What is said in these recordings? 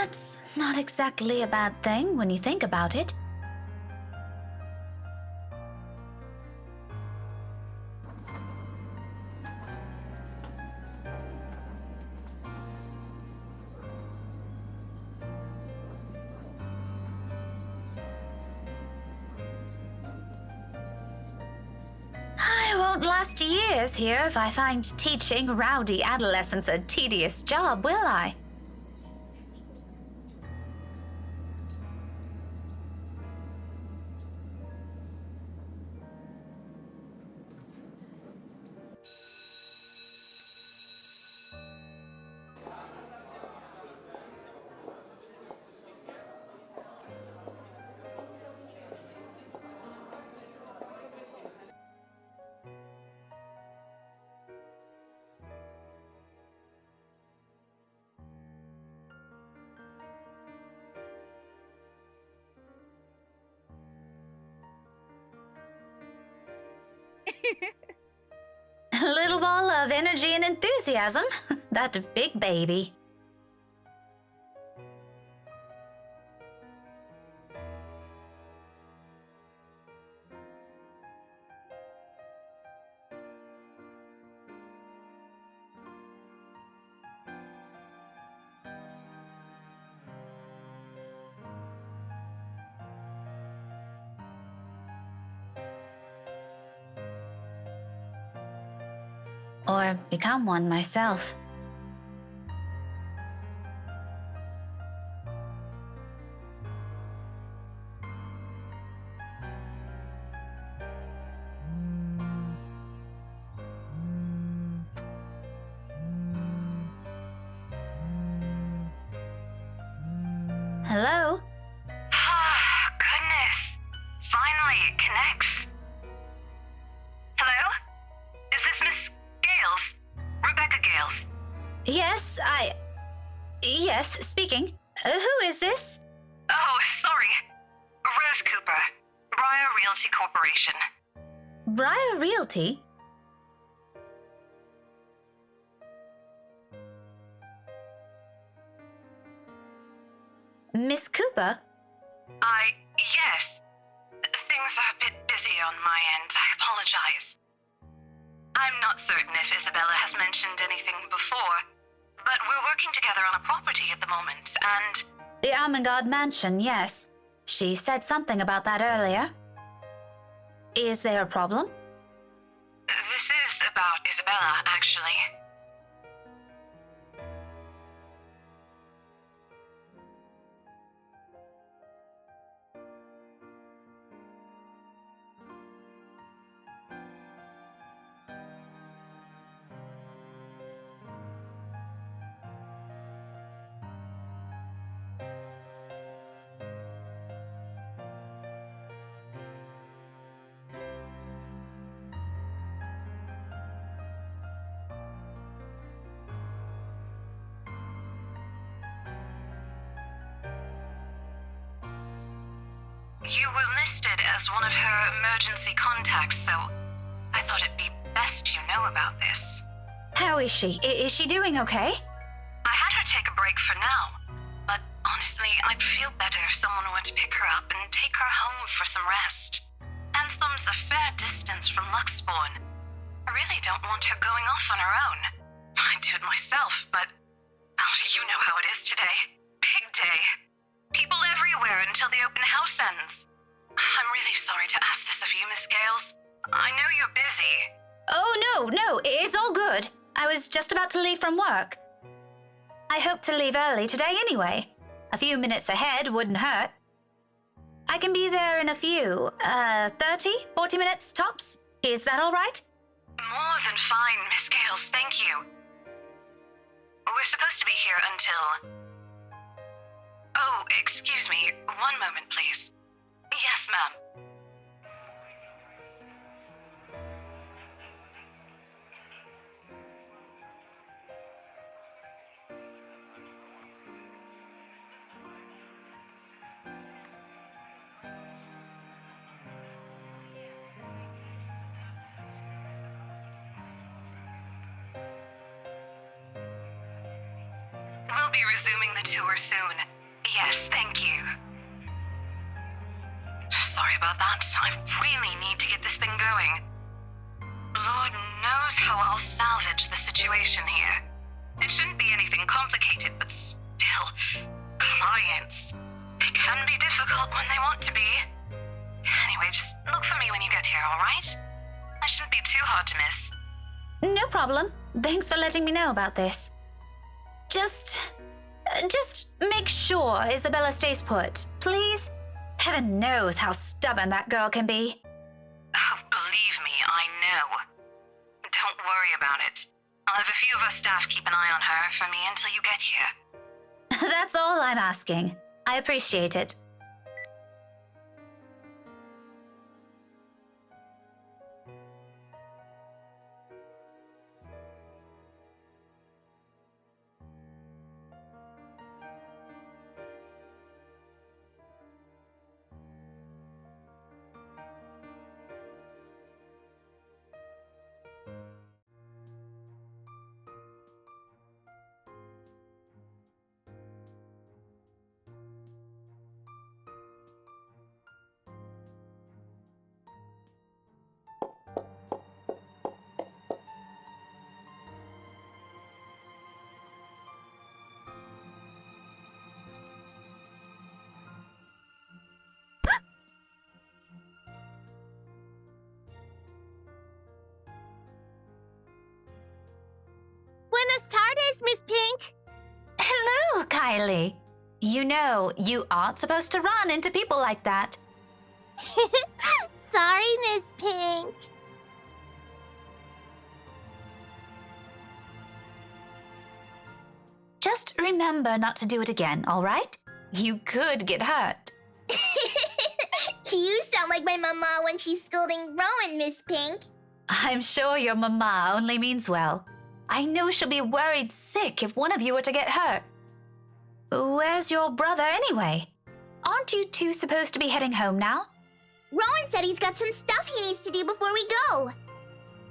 That's not exactly a bad thing when you think about it. I won't last years here if I find teaching rowdy adolescents a tedious job, will I? A little ball of energy and enthusiasm. That big baby. Or become one myself. Hello? Oh, goodness. Finally, it connects. Hello? Is this Miss Gales? Rebecca Gales? Yes, Yes, speaking. Who is this? Oh, sorry. Rose Cooper, Briar Realty Corporation. Briar Realty? Miss Cooper? Yes. Things are a bit busy on my end. I apologize. I'm not certain if Isabella has mentioned anything before, but we're working together on a property at the moment, and... The Armengard Mansion, yes. She said something about that earlier. Is there a problem? This is about Isabella, actually. You were listed as one of her emergency contacts, so I thought it'd be best you know about this. How is she? Is she doing okay? I had her take a break for now, but honestly, I'd feel better if someone were to pick her up and take her home for some rest. Anthem's a fair distance from Luxbourne. I really don't want her going off on her own. I'd do it myself, but you know how it is today. Big day. People everywhere until the open house ends. I'm really sorry to ask this of you, Miss Gales. I know you're busy. Oh, no, it's all good. I was just about to leave from work. I hope to leave early today anyway. A few minutes ahead wouldn't hurt. I can be there in a few, 30, 40 minutes tops. Is that all right? More than fine, Miss Gales, thank you. We're supposed to be here until... Oh, excuse me. One moment, please. Yes, ma'am. We'll be resuming the the tour soon. Yes, thank you. Sorry about that. I really need to get this thing going. Lord knows how I'll salvage the situation here. It shouldn't be anything complicated, but still, clients. They can be difficult when they want to be. Anyway, just look for me when you get here, alright? I shouldn't be too hard to miss. No problem. Thanks for letting me know about this. Just make sure Isabella stays put, please. Heaven knows how stubborn that girl can be. Oh, believe me, I know. Don't worry about it. I'll have a few of our staff keep an eye on her for me until you get here. That's all I'm asking. I appreciate it. Buenas tardes, Miss Pink. Hello, Kylie. You know, you aren't supposed to run into people like that. Sorry, Miss Pink. Just remember not to do it again, all right? You could get hurt. You sound like my mama when she's scolding Rowan, Miss Pink. I'm sure your mama only means well. I know she'll be worried sick if one of you were to get hurt. Where's your brother anyway? Aren't you two supposed to be heading home now? Rowan said he's got some stuff he needs to do before we go.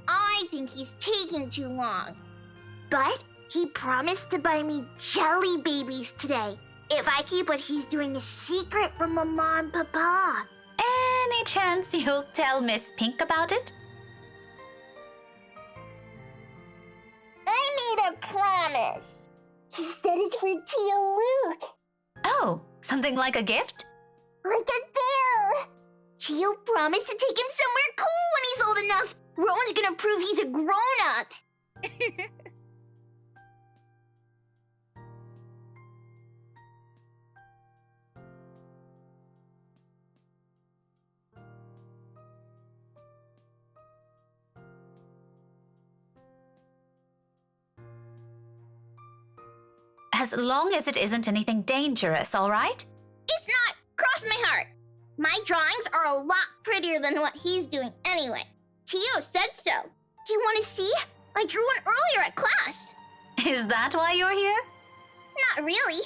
I think he's taking too long. But he promised to buy me jelly babies today if I keep what he's doing a secret from Mama and Papa. Any chance you'll tell Miss Pink about it? I made a promise. He said it's for Tia Luke. Oh, something like a gift? Like a deal. Tio promised to take him somewhere cool when he's old enough. Rowan's gonna prove he's a grown-up. As long as it isn't anything dangerous, all right? It's not. Cross my heart. My drawings are a lot prettier than what he's doing anyway. Tio said so. Do you want to see? I drew one earlier at class. Is that why you're here? Not really.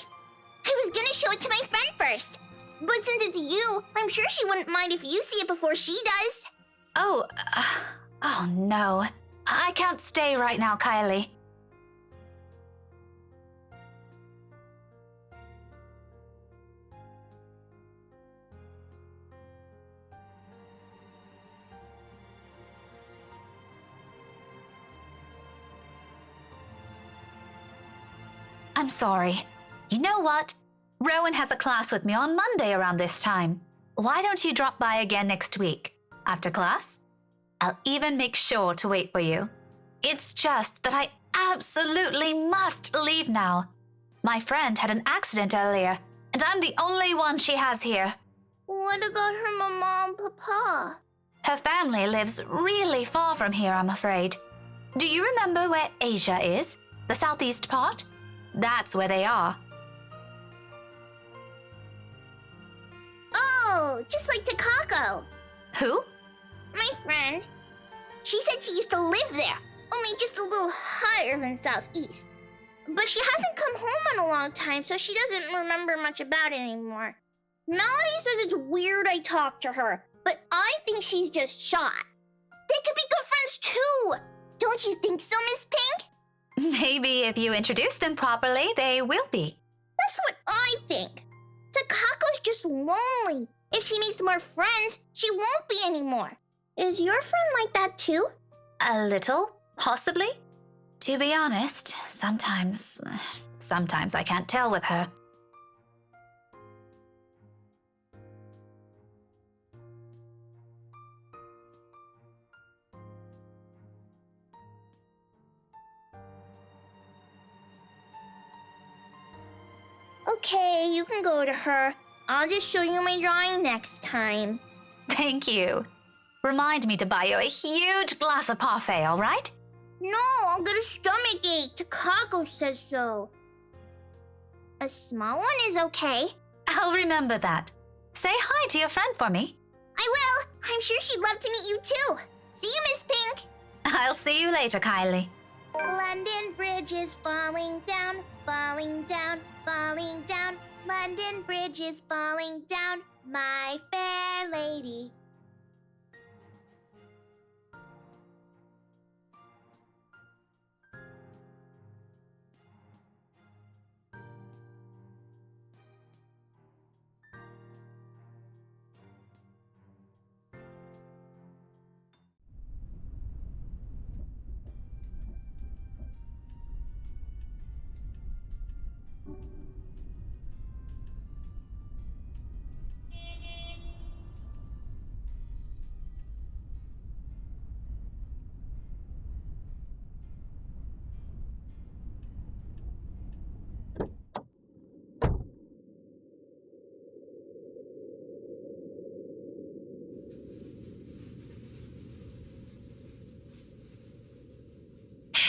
I was gonna show it to my friend first. But since it's you, I'm sure she wouldn't mind if you see it before she does. Oh no. I can't stay right now, Kylie. I'm sorry. You know what? Rowan has a class with me on Monday around this time. Why don't you drop by again next week? After class? I'll even make sure to wait for you. It's just that I absolutely must leave now. My friend had an accident earlier, and I'm the only one she has here. What about her mama and papa? Her family lives really far from here, I'm afraid. Do you remember where Asia is? The southeast part? That's where they are. Oh, just like Takako. Who? My friend. She said she used to live there, only just a little higher than southeast. But she hasn't come home in a long time, so she doesn't remember much about it anymore. Melody says it's weird I talked to her, but I think she's just shy. They could be good friends too. Don't you think so, Miss Pink? Maybe if you introduce them properly, they will be. That's just lonely. If she makes more friends, she won't be anymore. Is your friend like that too? A little, possibly. To be honest, sometimes I can't tell with her. Okay, you can go to her. I'll just show you my drawing next time. Thank you. Remind me to buy you a huge glass of parfait, all right? No, I'll get a stomachache. Chicago says so. A small one is okay. I'll remember that. Say hi to your friend for me. I will. I'm sure she'd love to meet you too. See you, Miss Pink. I'll see you later, Kylie. London Bridge is falling down, falling down, falling down. London Bridge is falling down, my fair lady.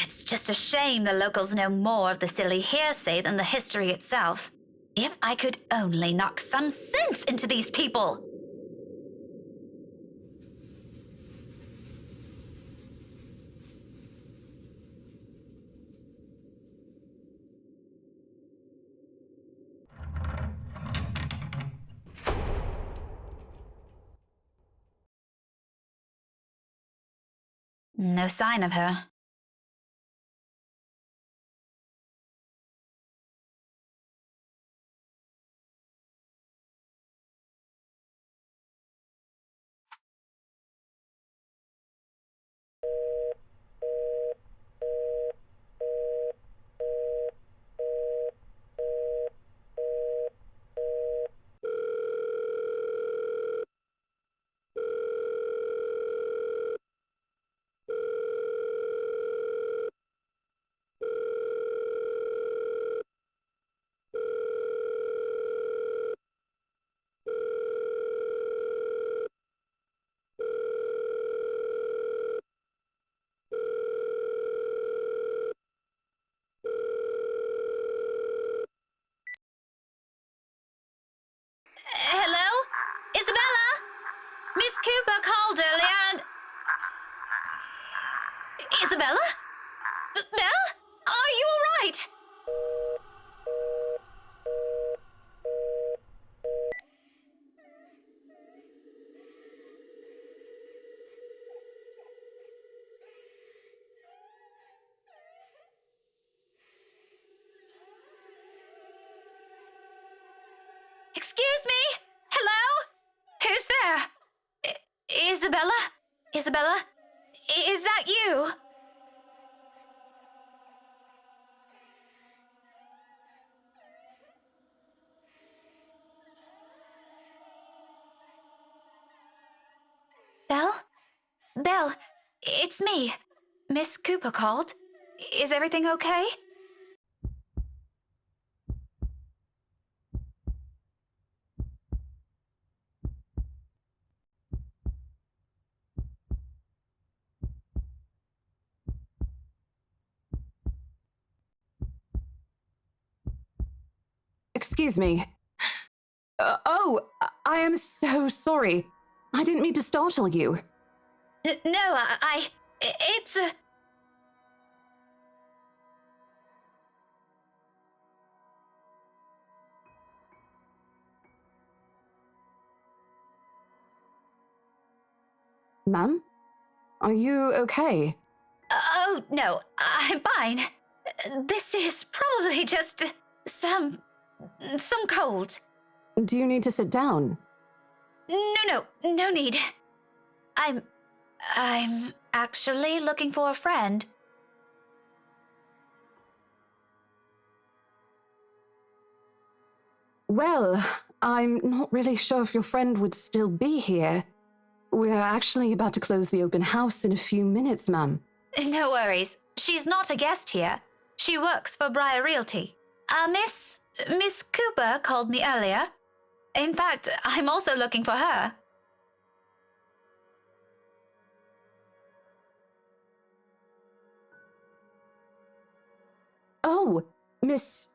It's just a shame the locals know more of the silly hearsay than the history itself. If I could only knock some sense into these people! No sign of her. Hello? Isabella? Miss Cooper called earlier and... Isabella? Belle? Are you all right? Excuse me? Hello? Who's there? Isabella? Isabella? Is that you? Belle? Belle, it's me. Miss Cooper called. Is everything okay? Excuse me. I am so sorry. I didn't mean to startle you. No, it's a... Ma'am? Are you okay? Oh, no, I'm fine. This is probably just some cold. Do you need to sit down? No need. I'm actually looking for a friend. Well, I'm not really sure if your friend would still be here. We're actually about to close the open house in a few minutes, ma'am. No worries. She's not a guest here. She works for Briar Realty. Miss Cooper called me earlier. In fact, I'm also looking for her. Oh, Miss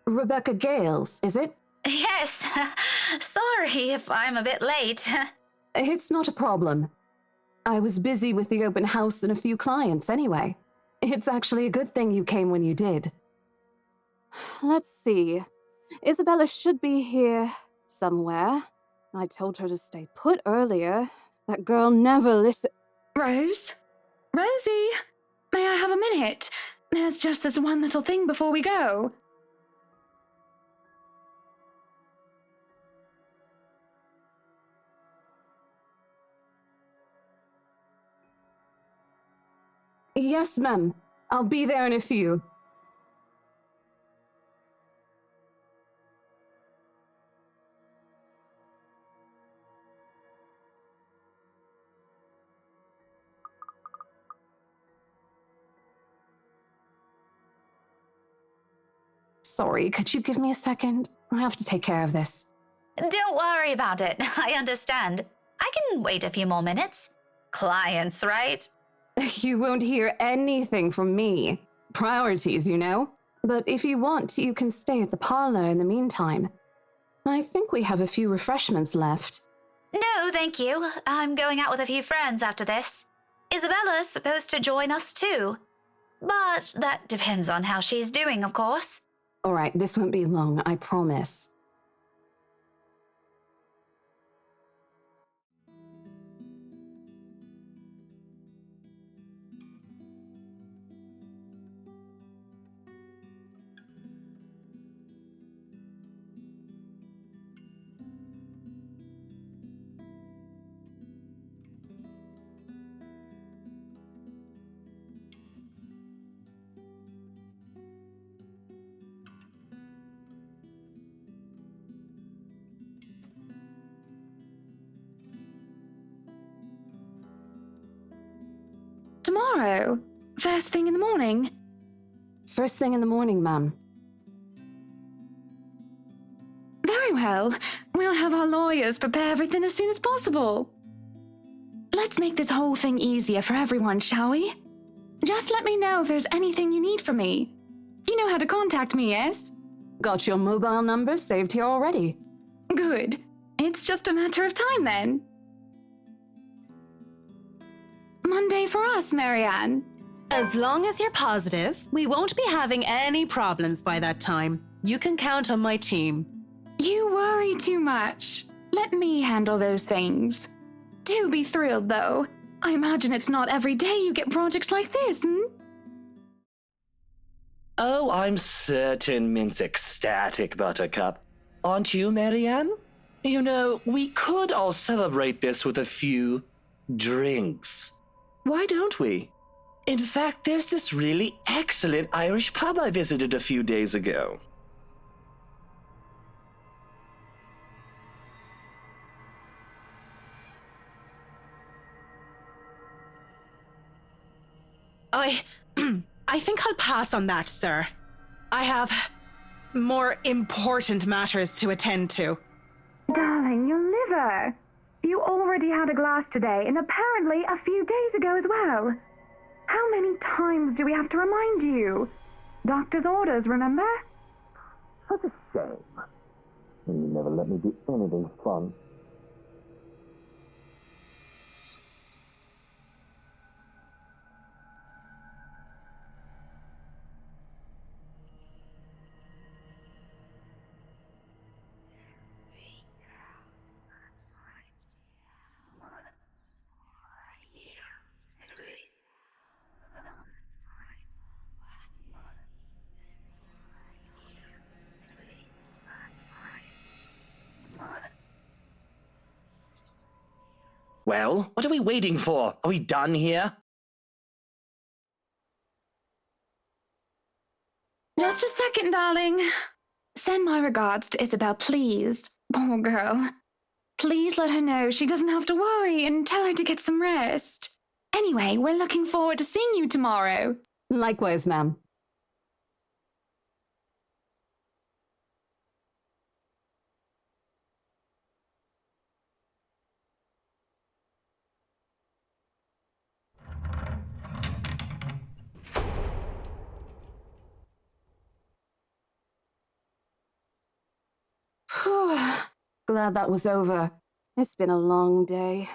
Rebecca Gales, is it? Yes. Sorry if I'm a bit late. It's not a problem. I was busy with the open house and a few clients anyway. It's actually a good thing you came when you did. Let's see. Isabella should be here somewhere. I told her to stay put earlier. That girl never listens. Rose? Rosie? May I have a minute? There's just this one little thing before we go. Yes, ma'am. I'll be there in a few. Sorry, could you give me a second? I have to take care of this. Don't worry about it. I understand. I can wait a few more minutes. Clients, right? You won't hear anything from me. Priorities, you know? But if you want, you can stay at the parlor in the meantime. I think we have a few refreshments left. No, thank you. I'm going out with a few friends after this. Isabella's supposed to join us too. But that depends on how she's doing, of course. All right, this won't be long, I promise. Tomorrow? First thing in the morning? First thing in the morning, ma'am. Very well. We'll have our lawyers prepare everything as soon as possible. Let's make this whole thing easier for everyone, shall we? Just let me know if there's anything you need from me. You know how to contact me, yes? Got your mobile number saved here already. Good. It's just a matter of time then. Monday for us, Marianne. As long as you're positive, we won't be having any problems by that time. You can count on my team. You worry too much. Let me handle those things. Do be thrilled, though. I imagine it's not every day you get projects like this, Oh, I'm certain Mint's ecstatic, Buttercup. Aren't you, Marianne? You know, we could all celebrate this with a few drinks. Why don't we? In fact, there's this really excellent Irish pub I visited a few days ago. I think I'll pass on that, sir. I have more important matters to attend to. Darling, your liver. You already had a glass today, and apparently a few days ago as well. How many times do we have to remind you? Doctor's orders, remember? Such a shame. You never let me do anything fun. Well, what are we waiting for? Are we done here? Just a second, darling. Send my regards to Isabel, please. Poor girl. Please let her know she doesn't have to worry and tell her to get some rest. Anyway, we're looking forward to seeing you tomorrow. Likewise, ma'am. Glad that was over. It's been a long day.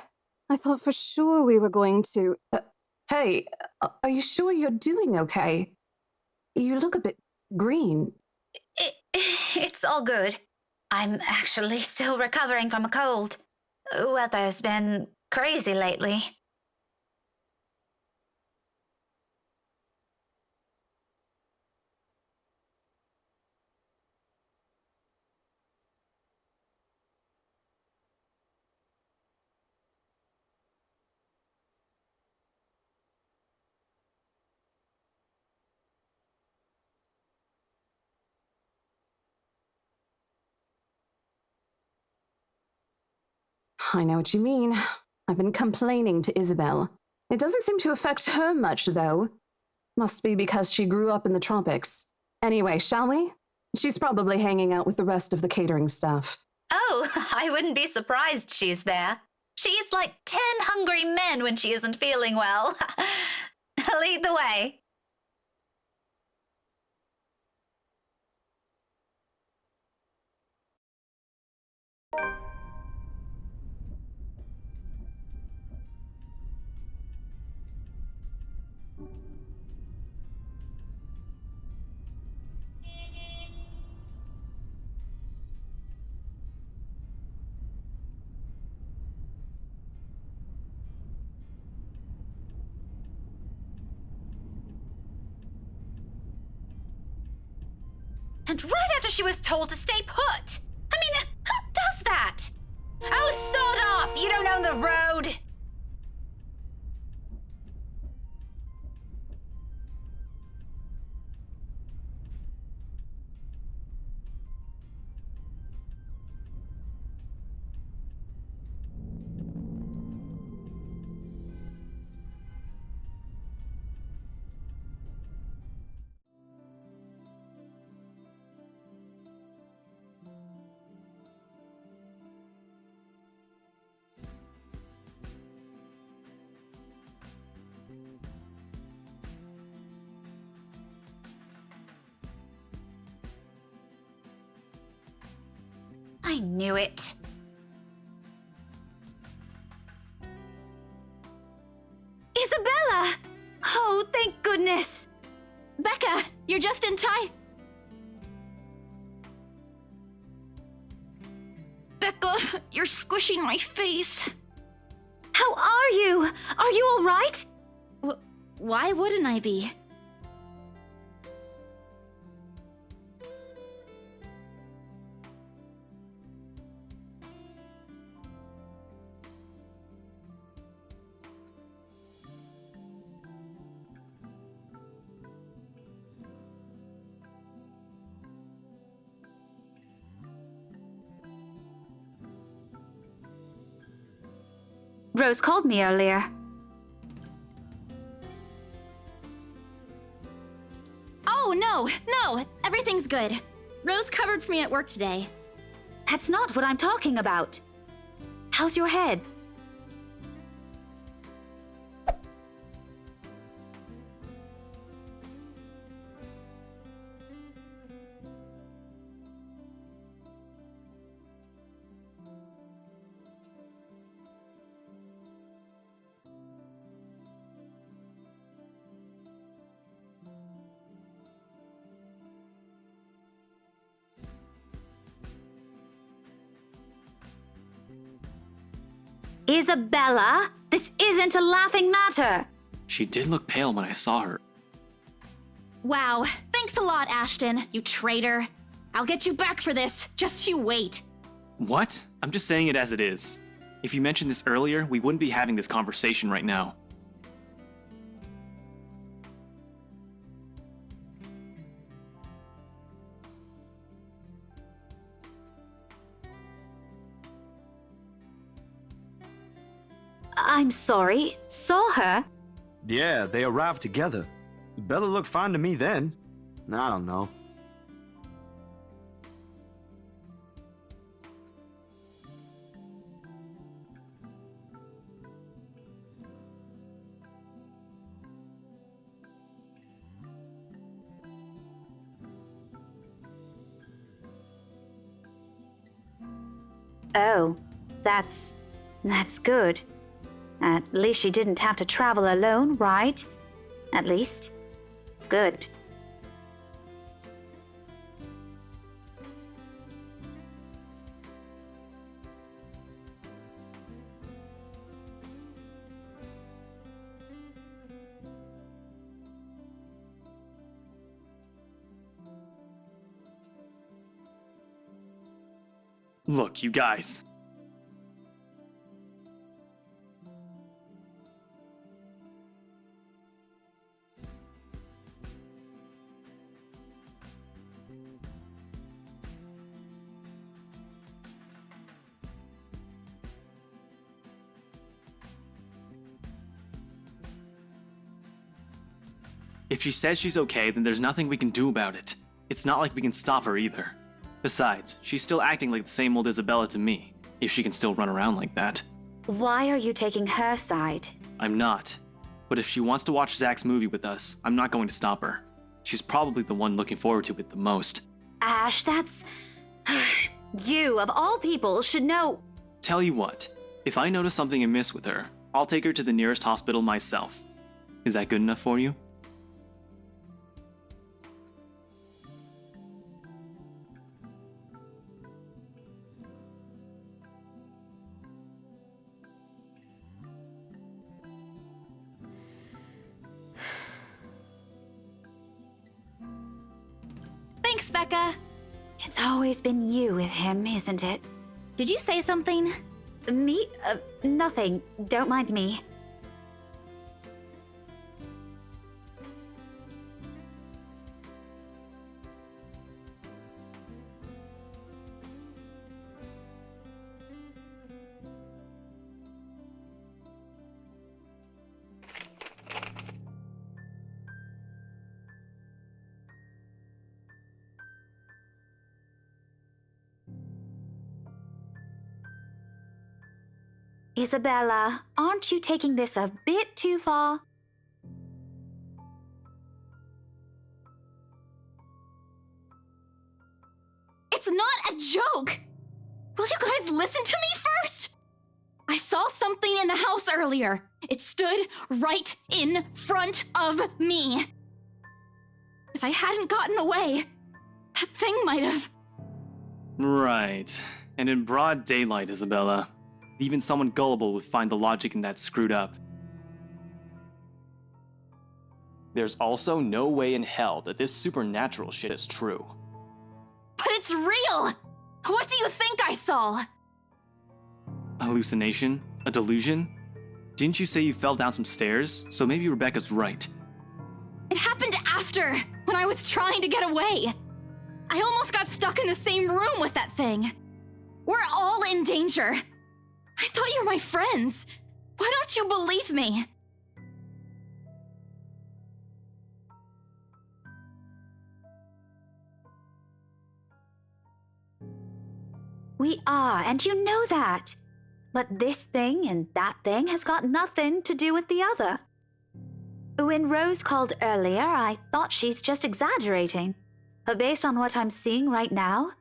I thought for sure we were going to... hey, are you sure you're doing okay? You look a bit green. It's all good. I'm actually still recovering from a cold. Weather's been crazy lately. I know what you mean. I've been complaining to Isabel. It doesn't seem to affect her much, though. Must be because she grew up in the tropics. Anyway, shall we? She's probably hanging out with the rest of the catering staff. Oh, I wouldn't be surprised she's there. She eats like 10 hungry men when she isn't feeling well. Lead the way. And right after she was told to stay put. I mean, who does that? Oh, sod off! You don't own the road! I knew it. Isabella! Oh, thank goodness! Becca, you're just in time. Becca, you're squishing my face. How are you? Are you all right? Why wouldn't I be? Rose called me earlier. Oh, no, everything's good. Rose covered for me at work today. That's not what I'm talking about. How's your head? Isabella, this isn't a laughing matter. She did look pale when I saw her. Wow, thanks a lot, Ashton, you traitor. I'll get you back for this, just you wait. What? I'm just saying it as it is. If you mentioned this earlier, we wouldn't be having this conversation right now. I'm sorry. Saw her? Yeah, they arrived together. Bella looked fine to me then. I don't know. Oh, that's good. At least she didn't have to travel alone, right? At least. Good. Look, you guys. If she says she's okay, then there's nothing we can do about it. It's not like we can stop her either. Besides, she's still acting like the same old Isabella to me, if she can still run around like that. Why are you taking her side? I'm not. But if she wants to watch Zach's movie with us, I'm not going to stop her. She's probably the one looking forward to it the most. Ash, that's... You, of all people, should know... Tell you what, if I notice something amiss with her, I'll take her to the nearest hospital myself. Is that good enough for you? Thanks, Becca. It's always been you with him, isn't it? Did you say something? Me? Nothing. Don't mind me. Isabella, aren't you taking this a bit too far? It's not a joke! Will you guys listen to me first? I saw something in the house earlier. It stood right in front of me. If I hadn't gotten away, that thing might have... Right. And in broad daylight, Isabella. Even someone gullible would find the logic in that screwed up. There's also no way in hell that this supernatural shit is true. But it's real! What do you think I saw? A hallucination? A delusion? Didn't you say you fell down some stairs? So maybe Rebecca's right. It happened after, when I was trying to get away. I almost got stuck in the same room with that thing. We're all in danger. I thought you were my friends. Why don't you believe me? We are, and you know that. But this thing and that thing has got nothing to do with the other. When Rose called earlier, I thought she's just exaggerating. But based on what I'm seeing right now,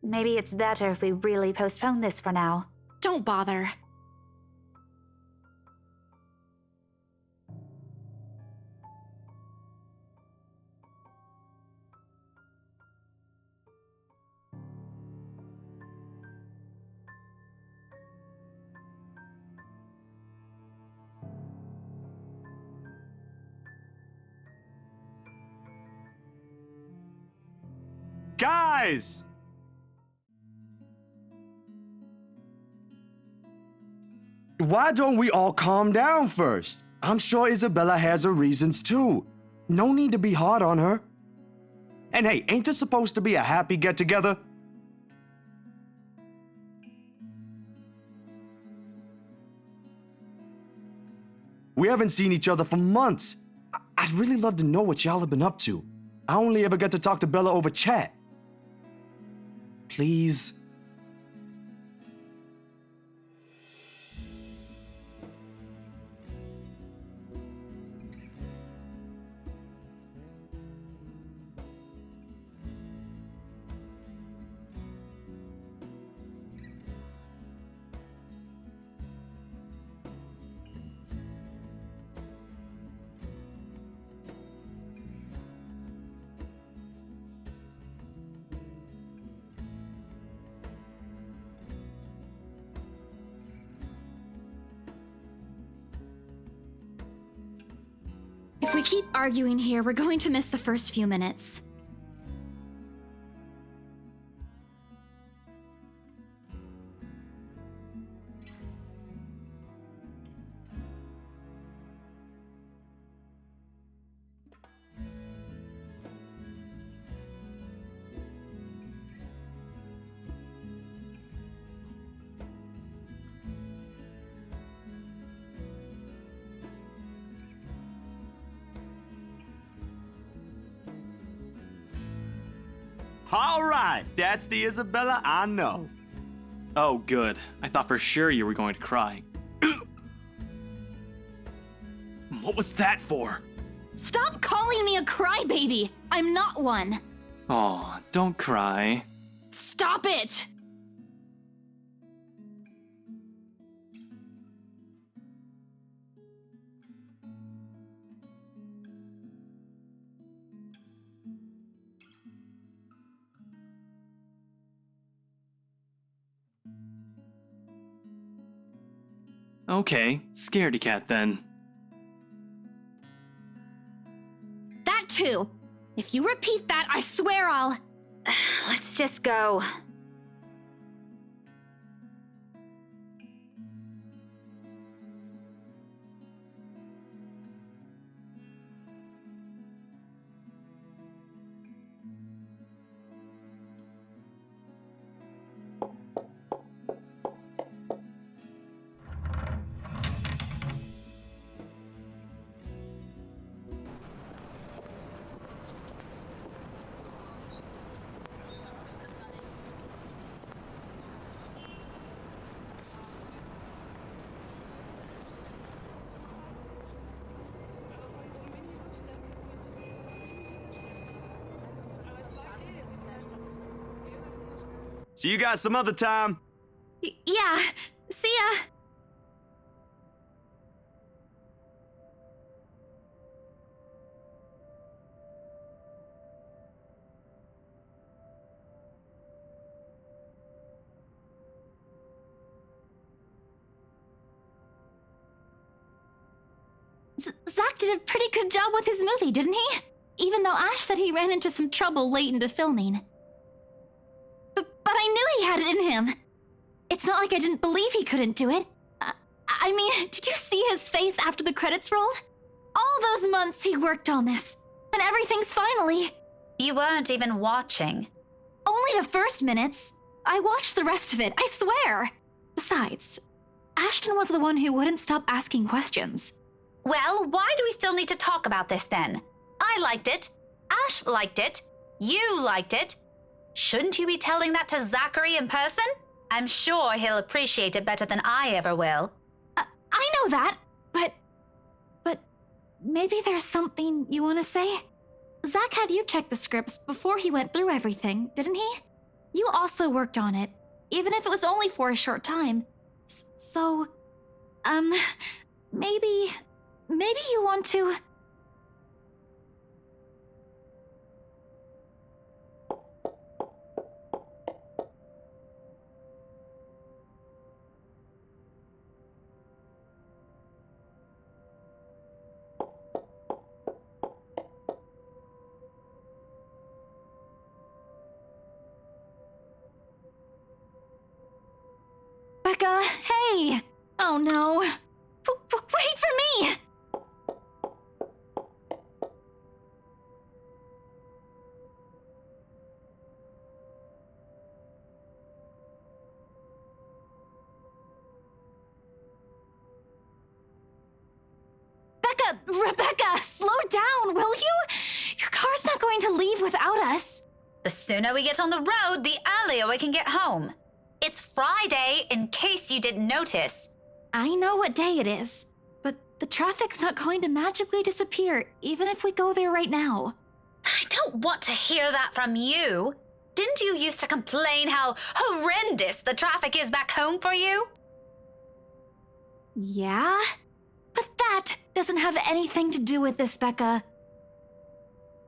maybe it's better if we really postpone this for now. Don't bother. Guys! Why don't we all calm down first? I'm sure Isabella has her reasons too. No need to be hard on her. And hey, ain't this supposed to be a happy get-together? We haven't seen each other for months. I'd really love to know what y'all have been up to. I only ever get to talk to Bella over chat. Please. If we keep arguing here, we're going to miss the first few minutes. All right, that's the Isabella I know. Oh, good. I thought for sure you were going to cry. What was that for? Stop calling me a crybaby! I'm not one! Aw, don't cry. Stop it! Okay, scaredy cat then. That too! If you repeat that, I swear I'll... Let's just go. See you guys some other time. Yeah, see ya! Zach did a pretty good job with his movie, didn't he? Even though Ash said he ran into some trouble late into filming. But I knew he had it in him. It's not like I didn't believe he couldn't do it. I mean, did you see his face after the credits rolled? All those months he worked on this, and everything's finally... You weren't even watching. Only the first minutes. I watched the rest of it, I swear. Besides, Ashton was the one who wouldn't stop asking questions. Well, why do we still need to talk about this then? I liked it. Ash liked it. You liked it. Shouldn't you be telling that to Zachary in person? I'm sure he'll appreciate it better than I ever will. I know that, but maybe there's something you want to say? Zach had you check the scripts before he went through everything, didn't he? You also worked on it, even if it was only for a short time. So, maybe you want to... Becca, hey! Oh no. Wait for me! Rebecca, slow down, will you? Your car's not going to leave without us. The sooner we get on the road, the earlier we can get home. It's Friday, in case you didn't notice. I know what day it is, but the traffic's not going to magically disappear, even if we go there right now. I don't want to hear that from you. Didn't you used to complain how horrendous the traffic is back home for you? Yeah? But that doesn't have anything to do with this, Becca.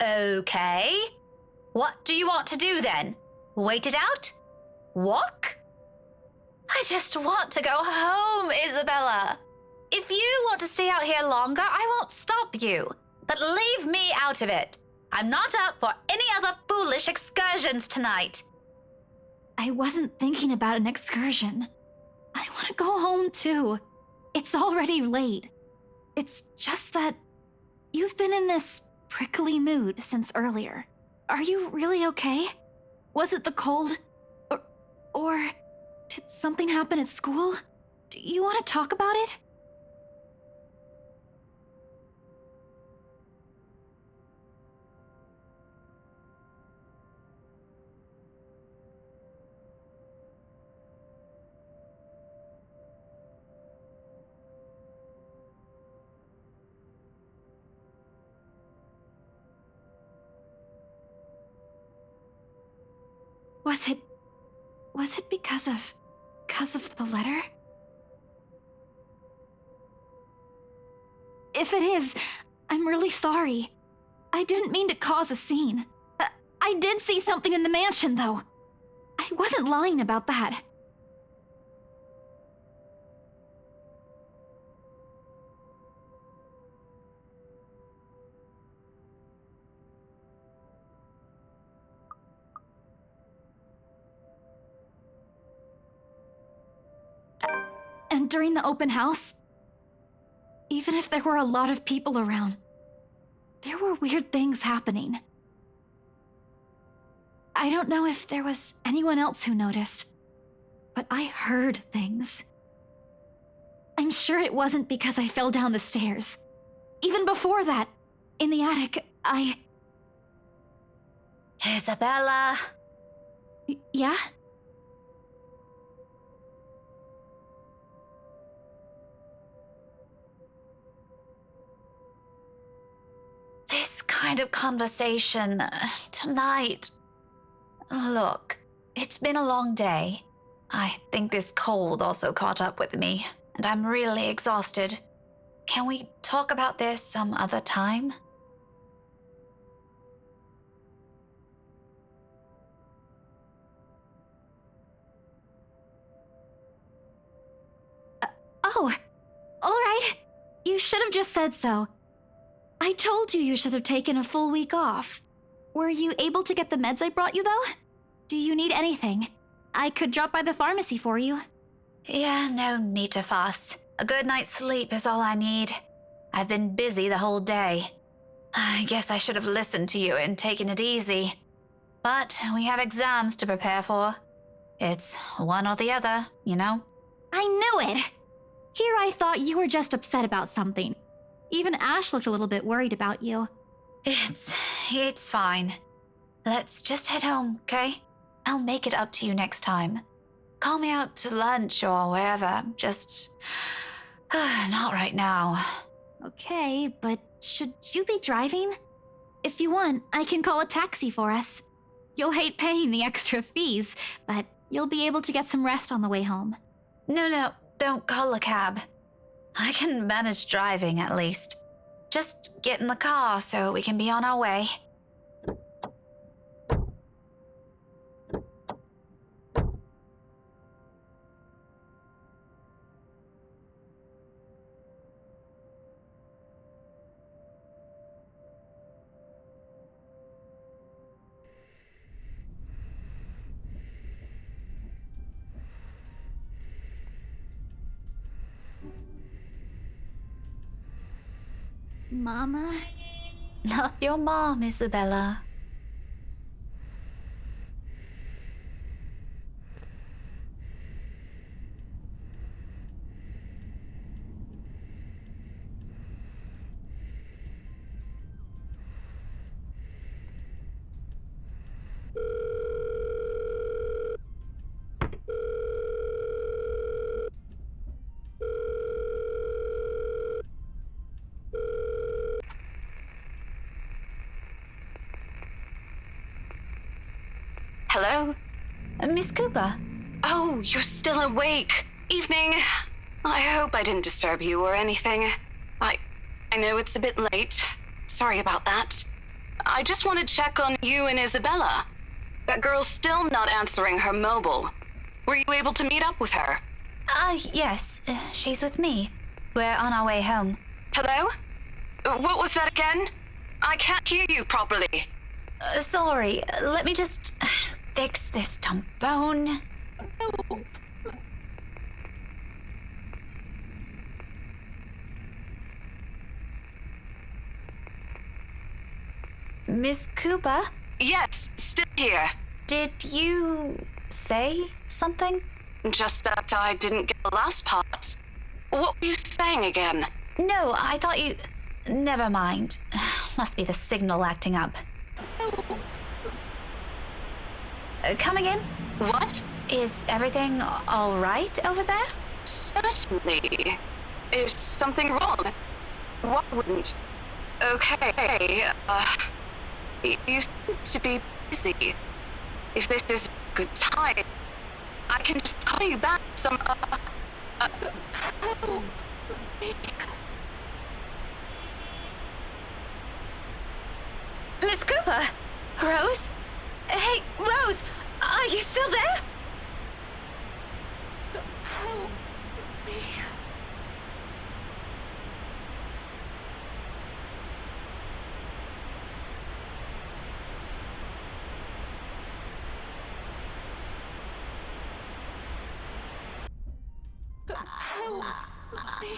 Okay. What do you want to do then? Wait it out? Walk? I just want to go home, Isabella. If you want to stay out here longer, I won't stop you. But leave me out of it. I'm not up for any other foolish excursions tonight. I wasn't thinking about an excursion. I want to go home too. It's already late. It's just that you've been in this prickly mood since earlier. Are you really okay? Was it the cold? Or did something happen at school? Do you want to talk about it? Was it because of the letter? If it is, I'm really sorry. I didn't mean to cause a scene. I did see something in the mansion, though. I wasn't lying about that. And during the open house, even if there were a lot of people around, there were weird things happening. I don't know if there was anyone else who noticed, but I heard things. I'm sure it wasn't because I fell down the stairs. Even before that, in the attic, Isabella. Yeah? This kind of conversation tonight. Look, it's been a long day. I think this cold also caught up with me, and I'm really exhausted. Can we talk about this some other time? Oh, all right. You should have just said so. I told you you should have taken a full week off. Were you able to get the meds I brought you, though? Do you need anything? I could drop by the pharmacy for you. Yeah, no need to fuss. A good night's sleep is all I need. I've been busy the whole day. I guess I should have listened to you and taken it easy. But we have exams to prepare for. It's one or the other, you know? I knew it! Here I thought you were just upset about something. Even Ash looked a little bit worried about you. It's fine. Let's just head home, okay? I'll make it up to you next time. Call me out to lunch or wherever, just... not right now. Okay, but should you be driving? If you want, I can call a taxi for us. You'll hate paying the extra fees, but you'll be able to get some rest on the way home. No, don't call a cab. I can manage driving at least. Just get in the car so we can be on our way. Mama? Not your mom, Isabella. Hello? Miss Cooper? Oh, you're still awake. Evening. I hope I didn't disturb you or anything. I know it's a bit late. Sorry about that. I just want to check on you and Isabella. That girl's still not answering her mobile. Were you able to meet up with her? Yes. She's with me. We're on our way home. Hello? What was that again? I can't hear you properly. Sorry. Let me just fix this dumb phone. Miss Cooper? Yes, still here. Did you say something? Just that I didn't get the last part. What were you saying again? No, I thought you... Never mind. Must be the signal acting up. Coming in? What? Is everything all right over there? Certainly. Is something wrong? What wouldn't? Okay, you seem to be busy. If this is a good time, I can just call you back some, Miss Cooper? Rose? Hey, Rose! Are you still there? Help me. Help me.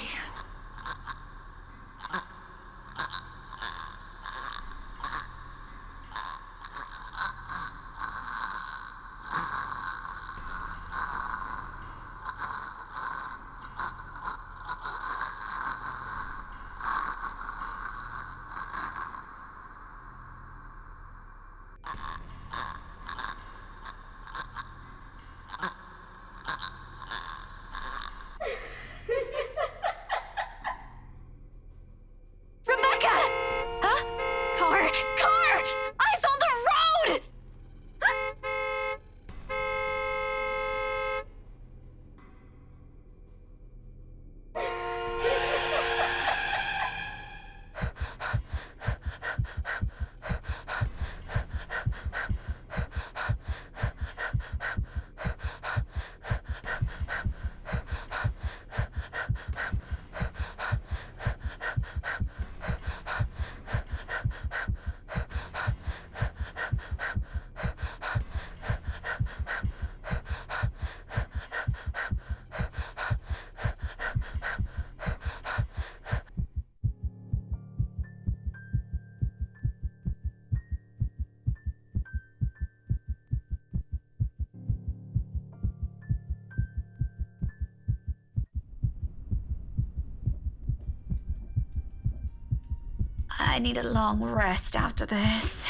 I need a long rest after this.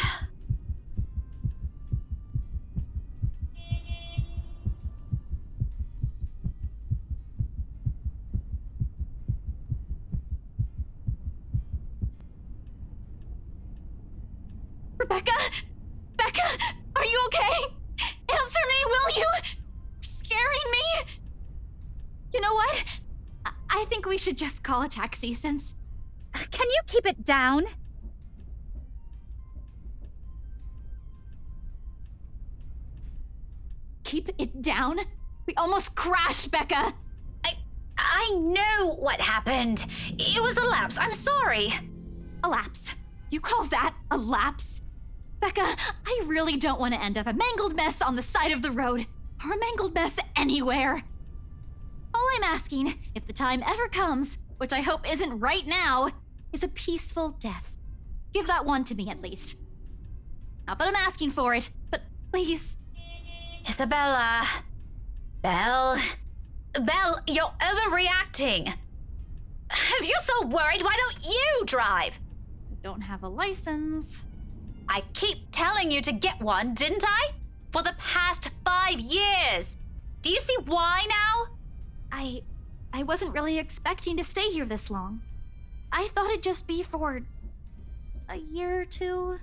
Rebecca? Becca, are you okay? Answer me, will you? You're scaring me. You know what? I think we should just call a taxi since... Can you keep it down? Keep it down? We almost crashed, Becca! I know what happened. It was a lapse. I'm sorry. A lapse? You call that a lapse? Becca, I really don't want to end up a mangled mess on the side of the road, or a mangled mess anywhere. All I'm asking, if the time ever comes, which I hope isn't right now, is a peaceful death. Give that one to me at least. Not that I'm asking for it, but please. Isabella. Belle, you're overreacting. If you're so worried, why don't you drive? I don't have a license. I keep telling you to get one, didn't I? For the past 5 years. Do you see why now? I wasn't really expecting to stay here this long. I thought it'd just be for a year or two.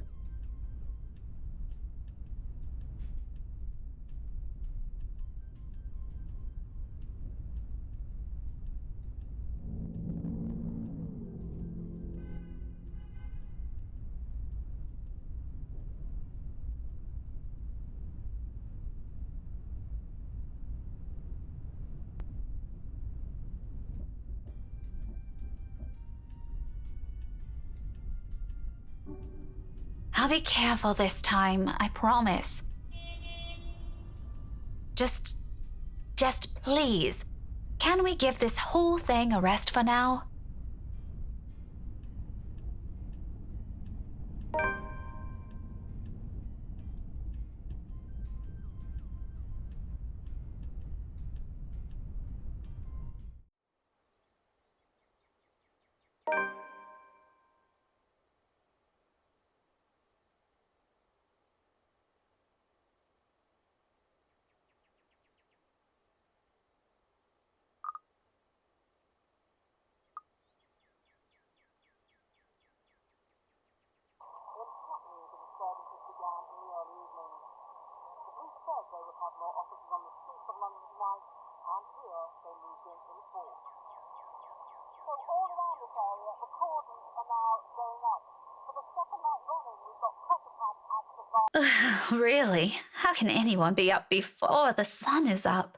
I'll be careful this time, I promise. Just please, can we give this whole thing a rest for now? Really? How can anyone be up before the sun is up?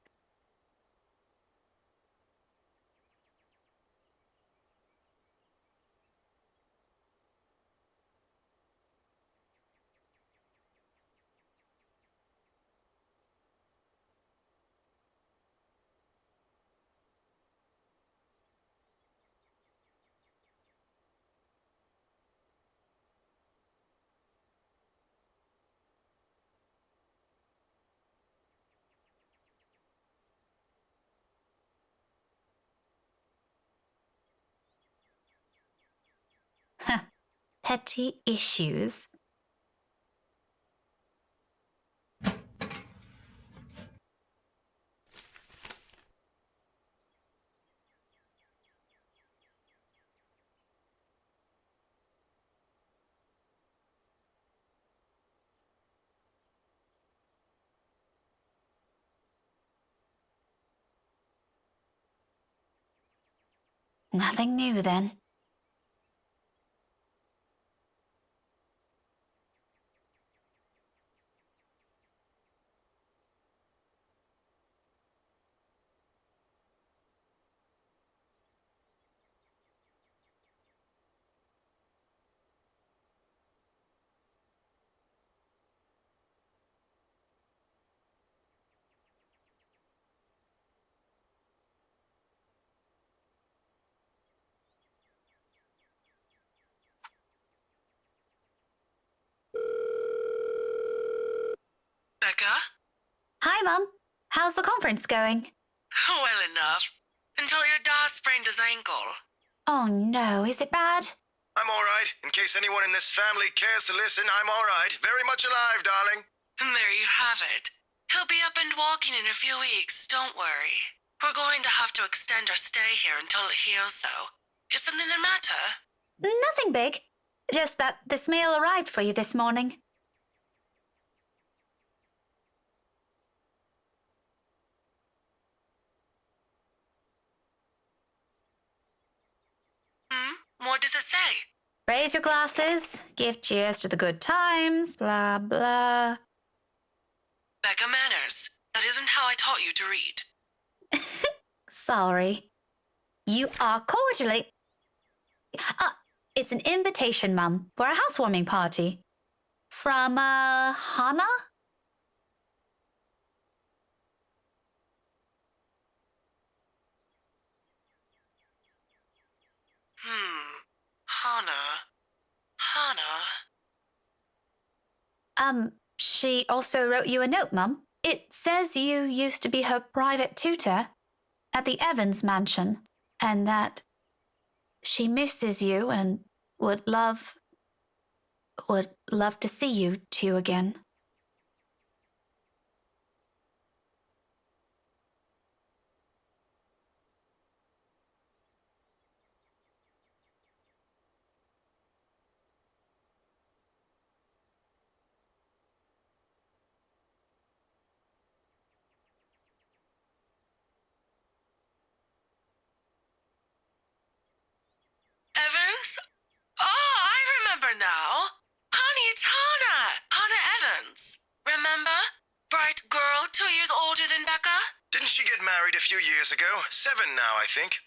Petty issues. Nothing new then. Becca? Hi, Mum. How's the conference going? Well enough. Until your dad sprained his ankle. Oh no, is it bad? I'm all right. In case anyone in this family cares to listen, I'm all right. Very much alive, darling. And there you have it. He'll be up and walking in a few weeks, don't worry. We're going to have to extend our stay here until it heals, though. Is something the matter? Nothing big. Just that this mail arrived for you this morning. What does it say? Raise your glasses, give cheers to the good times, blah, blah. Becca manners. That isn't how I taught you to read. Sorry. You are cordially... it's an invitation, Mum, for a housewarming party. From, Hannah? Hannah. She also wrote you a note, Mum. It says you used to be her private tutor at the Evans mansion, and that she misses you and would love to see you two again. Evans? Oh, I remember now. Honey, it's Hannah. Hannah Evans. Remember? Bright girl, 2 years older than Becca? Didn't she get married a few years ago? 7 now, I think.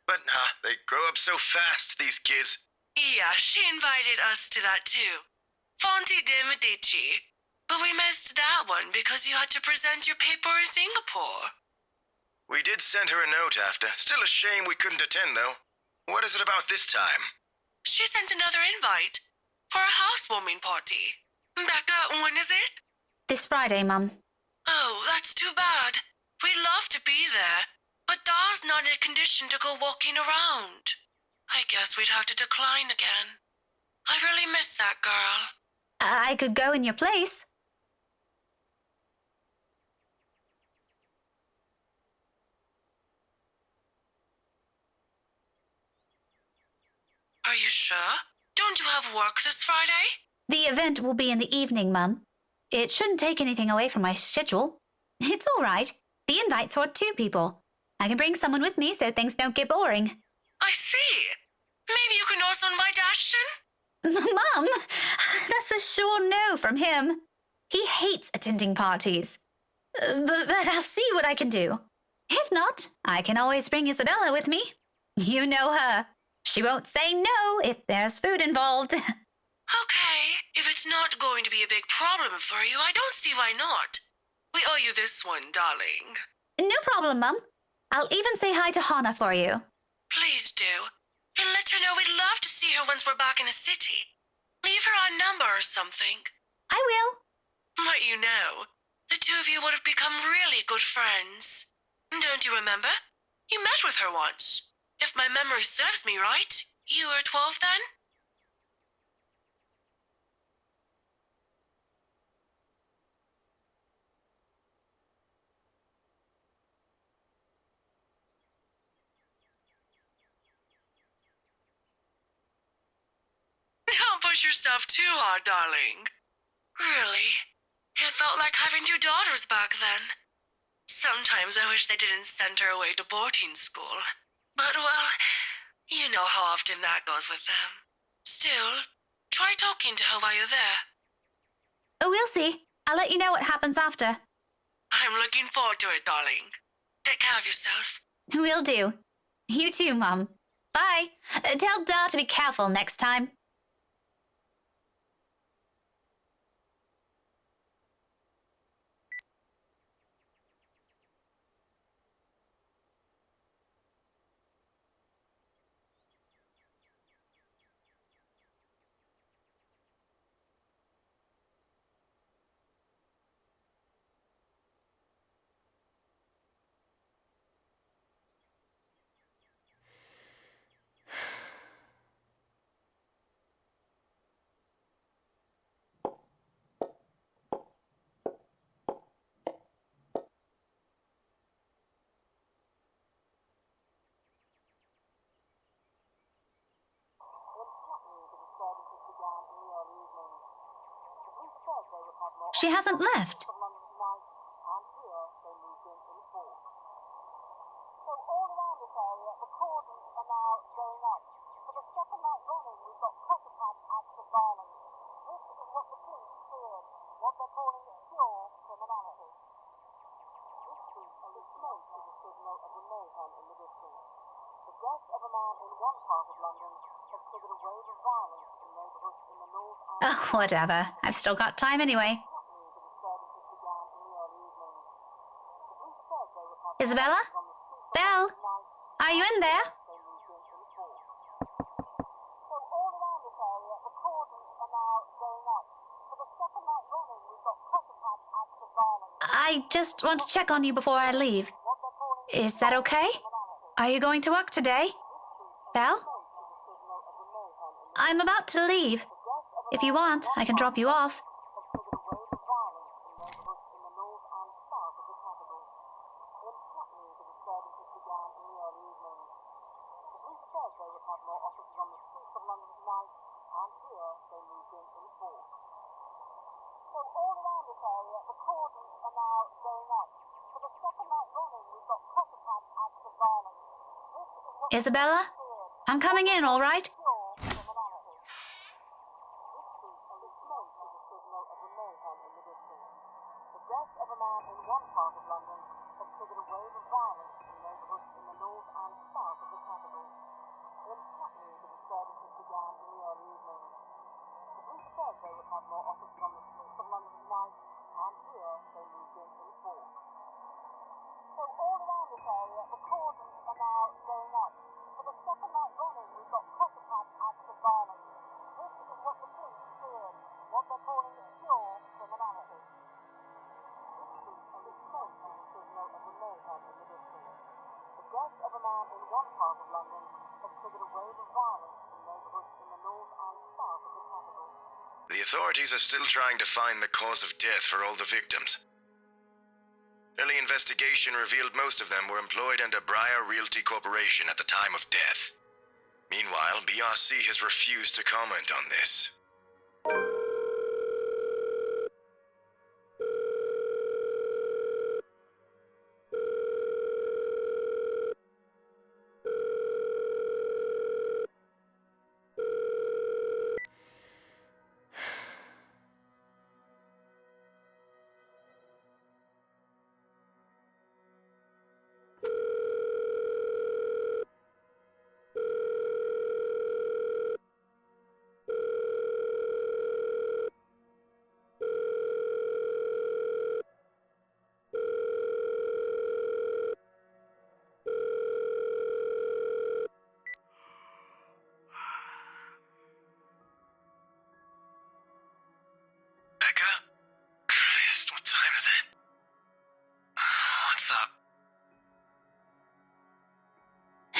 But, they grow up so fast, these kids. Yeah, she invited us to that too. Fonte de Medici. But we missed that one because you had to present your paper in Singapore. We did send her a note after. Still a shame we couldn't attend, though. What is it about this time? She sent another invite for a housewarming party. Becca, when is it? This Friday, Mum. Oh, that's too bad. We'd love to be there, but Da's not in a condition to go walking around. I guess we'd have to decline again. I really miss that girl. I could go in your place. Are you sure? Don't you have work this Friday? The event will be in the evening, Mum. It shouldn't take anything away from my schedule. It's all right. The invite's for 2 people. I can bring someone with me so things don't get boring. I see. Maybe you can also invite Ashton? Mum, that's a sure no from him. He hates attending parties. But I'll see what I can do. If not, I can always bring Isabella with me. You know her. She won't say no if there's food involved. Okay, if it's not going to be a big problem for you, I don't see why not. We owe you this one, darling. No problem, Mum. I'll even say hi to Hannah for you. Please do. And let her know we'd love to see her once we're back in the city. Leave her our number or something. I will. But you know, the 2 of you would have become really good friends. Don't you remember? You met with her once. If my memory serves me right, you were 12 then? Don't push yourself too hard, darling. Really, it felt like having 2 daughters back then. Sometimes I wish they didn't send her away to boarding school. But, well, you know how often that goes with them. Still, try talking to her while you're there. Oh, we'll see. I'll let you know what happens after. I'm looking forward to it, darling. Take care of yourself. Will do. You too, Mum. Bye. Tell Da to be careful next time. She hasn't left. Oh, whatever. I've still got time anyway. Isabella? Belle? Are you in there? I just want to check on you before I leave. Is that okay? Are you going to work today? Belle? I'm about to leave. If you want, I can drop you off. Isabella? I'm coming in, all right? The authorities are still trying to find the cause of death for all the victims. Early investigation revealed most of them were employed under Briar Realty Corporation at the time of death. Meanwhile, BRC has refused to comment on this.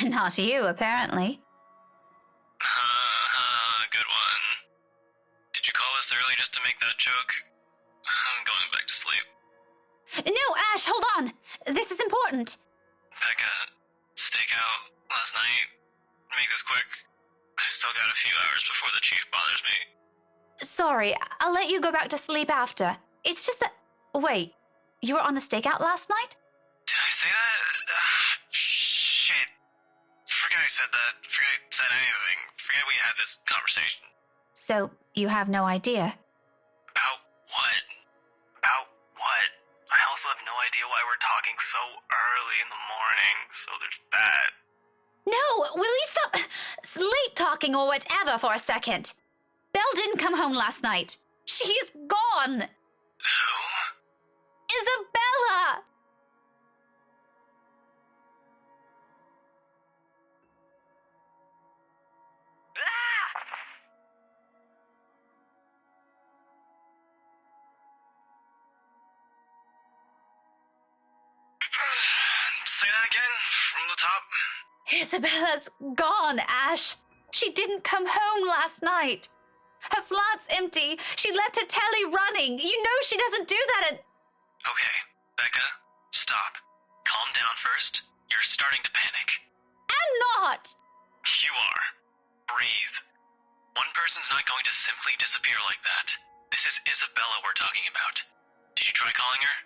Not you, apparently. Good one. Did you call this early just to make that joke? I'm going back to sleep. No, Ash, hold on. This is important. Becca, stakeout last night. Make this quick. I've still got a few hours before the chief bothers me. Sorry, I'll let you go back to sleep after. It's just that... Wait, you were on a stakeout last night? Did I say that? Shit. Forget I said that. Forget I said anything. Forget we had this conversation. So, you have no idea? About what? About what? I also have no idea why we're talking so early in the morning, so there's that. No, will you stop sleep talking or whatever for a second? Belle didn't come home last night. She's gone. Who? Isabella! Say that again, from the top. Isabella's gone, Ash. She didn't come home last night. Her flat's empty. She left her telly running. You know she doesn't do that at... Okay, Becca, stop. Calm down first. You're starting to panic. I'm not! You are. Breathe. One person's not going to simply disappear like that. This is Isabella we're talking about. Did you try calling her?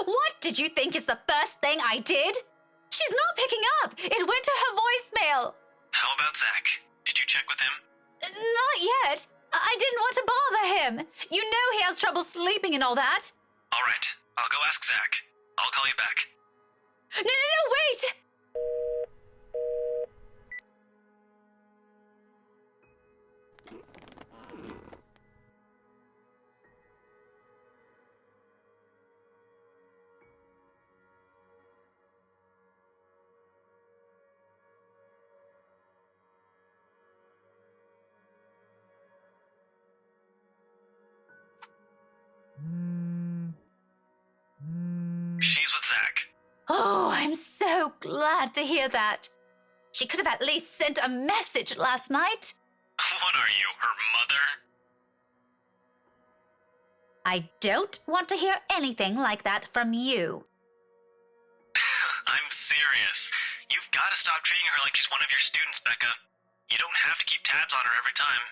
What did you think is the first thing I did? She's not picking up. It went to her voicemail. How about Zach? Did you check with him? Not yet. I didn't want to bother him. You know he has trouble sleeping and all that. All right, I'll go ask Zach. I'll call you back. No, wait! Oh, I'm so glad to hear that. She could have at least sent a message last night. What are you, her mother? I don't want to hear anything like that from you. I'm serious. You've got to stop treating her like she's one of your students, Becca. You don't have to keep tabs on her every time.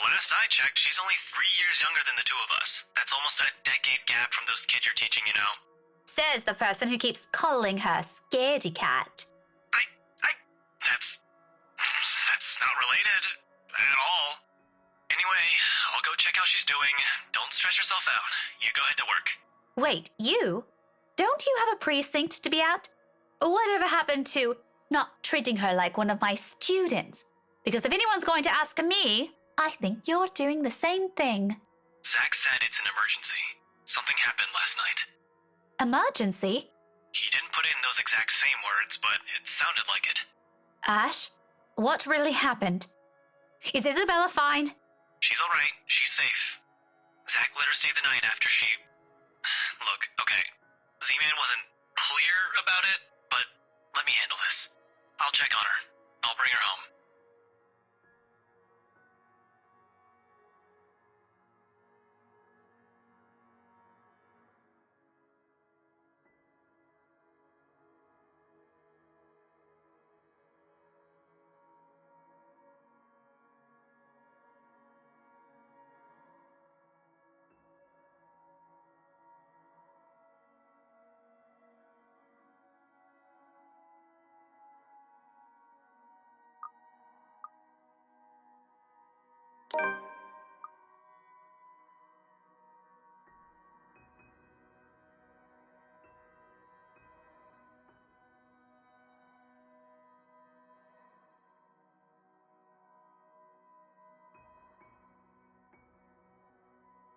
Last I checked, she's only 3 years younger than the two of us. That's almost a decade gap from those kids you're teaching, you know. Says the person who keeps calling her Scaredy Cat. That's not related at all. Anyway, I'll go check how she's doing. Don't stress yourself out. You go ahead to work. Wait, you? Don't you have a precinct to be at? Whatever happened to not treating her like one of my students? Because if anyone's going to ask me, I think you're doing the same thing. Zach said it's an emergency. Something happened last night. Emergency? He didn't put in those exact same words, but it sounded like it. Ash, what really happened? Is Isabella fine? She's alright. She's safe. Zach let her stay the night after she... Look, okay. Z-Man wasn't clear about it, but let me handle this. I'll check on her. I'll bring her home.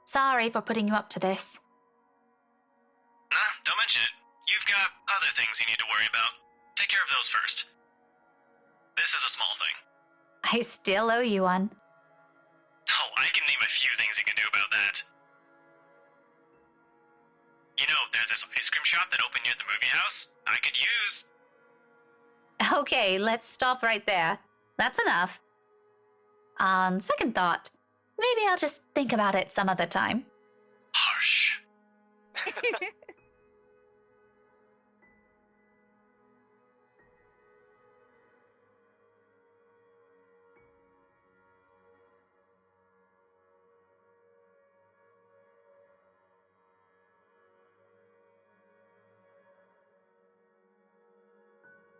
Sorry for putting you up to this. Nah, don't mention it. You've got other things you need to worry about. Take care of those first. This is a small thing. I still owe you one. Oh, I can name a few things you can do about that. You know, there's this ice cream shop that opened near the movie house. I could use... Okay, let's stop right there. That's enough. On second thought, maybe I'll just think about it some other time. Harsh.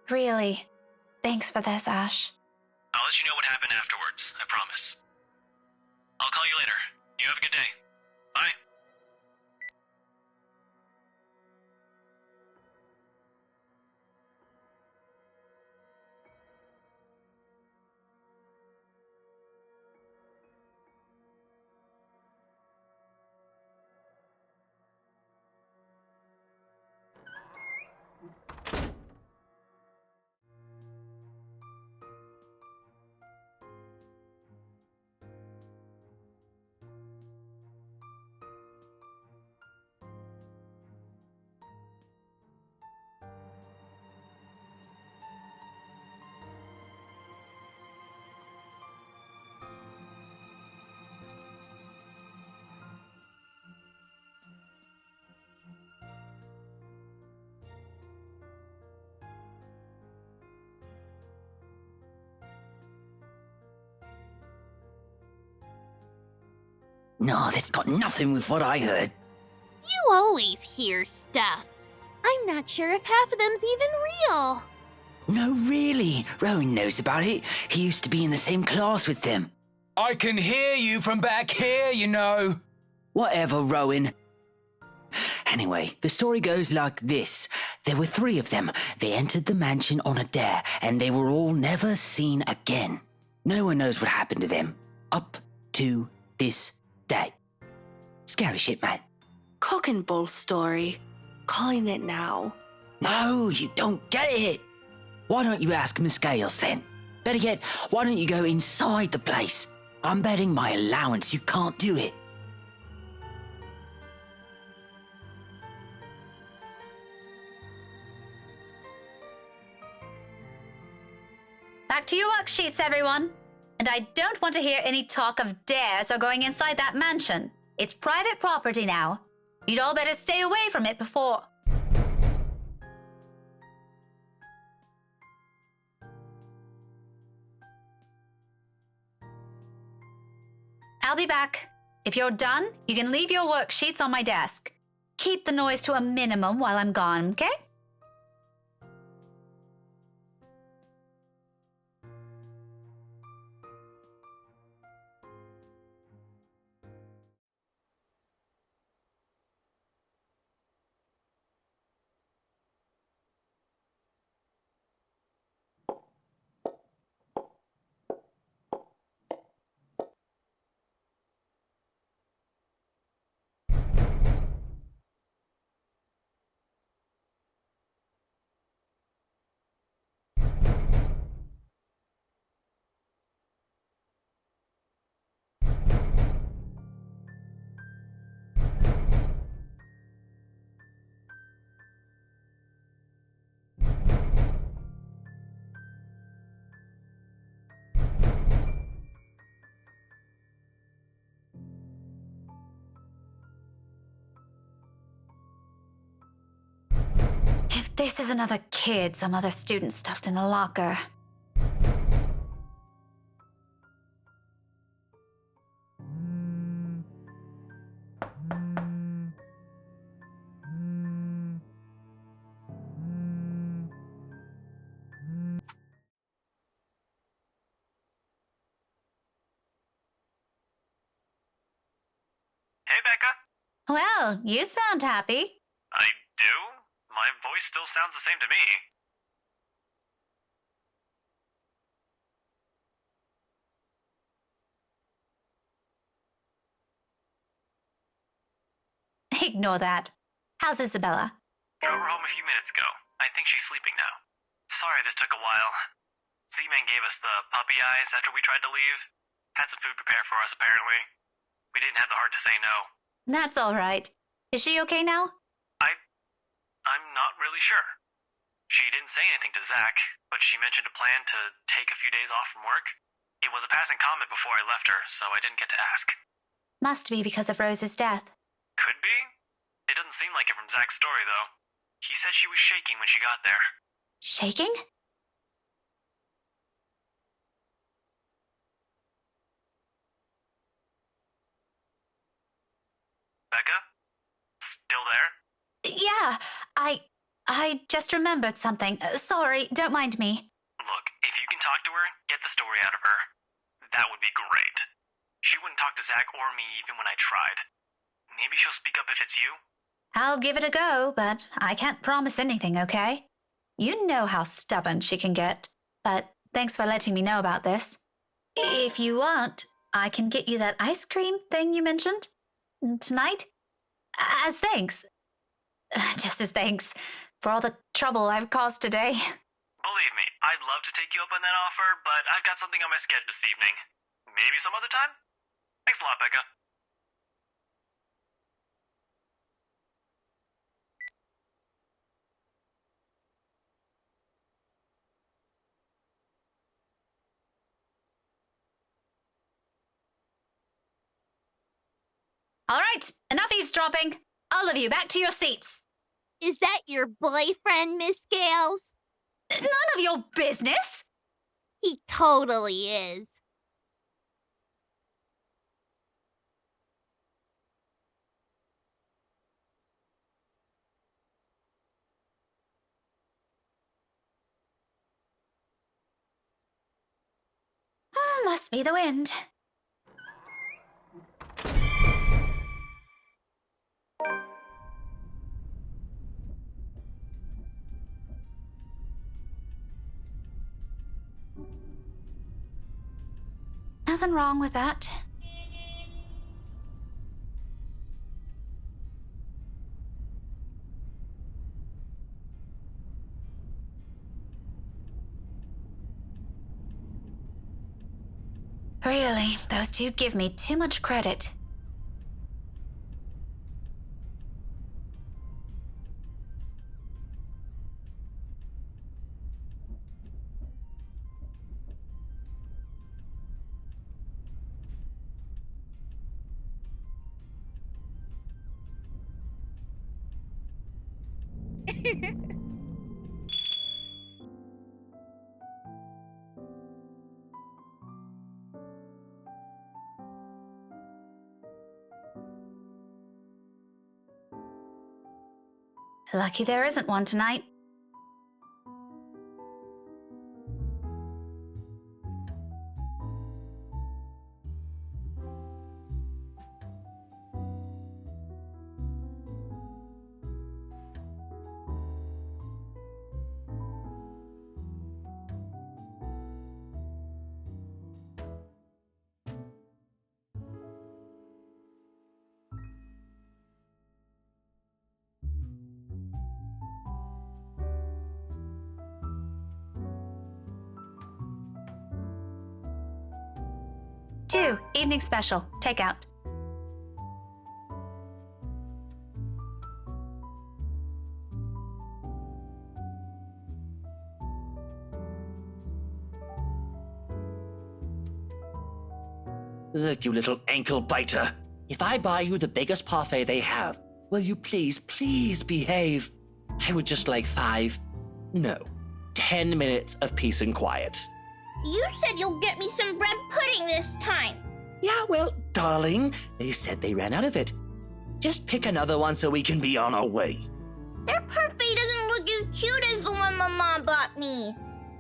Really, thanks for this, Ash. I'll let you know what happened afterwards, I promise. I'll call you later. You have a good day. Bye. No, that's got nothing with what I heard. You always hear stuff. I'm not sure if half of them's even real. No, really. Rowan knows about it. He used to be in the same class with them. I can hear you from back here, you know. Whatever, Rowan. Anyway, the story goes like this. There were 3 of them. They entered the mansion on a dare, and they were all never seen again. No one knows what happened to them. Up to this day. Scary shit, man. Cock and bull story. Calling it now. No, you don't get it. Why don't you ask Miss Gales then? Better yet, why don't you go inside the place? I'm betting my allowance you can't do it. Back to your worksheets, everyone. And I don't want to hear any talk of dares or going inside that mansion. It's private property now. You'd all better stay away from it before... I'll be back. If you're done, you can leave your worksheets on my desk. Keep the noise to a minimum while I'm gone, okay? If this is another kid, some other student stuffed in a locker. Hey, Becca. Well, you sound happy. I do? My voice still sounds the same to me. Ignore that. How's Isabella? Drove her home a few minutes ago. I think she's sleeping now. Sorry this took a while. Z-Man gave us the puppy eyes after we tried to leave. Had some food prepared for us, apparently. We didn't have the heart to say no. That's all right. Is she okay now? I'm not really sure. She didn't say anything to Zach, but she mentioned a plan to take a few days off from work. It was a passing comment before I left her, so I didn't get to ask. Must be because of Rose's death. Could be. It doesn't seem like it from Zach's story, though. He said she was shaking when she got there. Shaking? Becca? Still there? Yeah, I just remembered something. Sorry, don't mind me. Look, if you can talk to her, get the story out of her. That would be great. She wouldn't talk to Zach or me even when I tried. Maybe she'll speak up if it's you? I'll give it a go, but I can't promise anything, okay? You know how stubborn she can get. But thanks for letting me know about this. If you want, I can get you that ice cream thing you mentioned tonight. As thanks. Just as thanks for all the trouble I've caused today. Believe me, I'd love to take you up on that offer, but I've got something on my schedule this evening. Maybe some other time? Thanks a lot, Becca. All right, enough eavesdropping. All of you, back to your seats. Is that your boyfriend, Miss Gales? None of your business. He totally is. Must be the wind. Nothing wrong with that. Really, those two give me too much credit. Lucky there isn't one tonight. Two, evening special, takeout. Look, you little ankle biter. If I buy you the biggest parfait they have, will you please behave? I would just like 10 minutes of peace and quiet. You said you'll get me some bread pudding this time. Yeah, well, darling, they said they ran out of it. Just pick another one so we can be on our way. Their parfait doesn't look as cute as the one my mom bought me.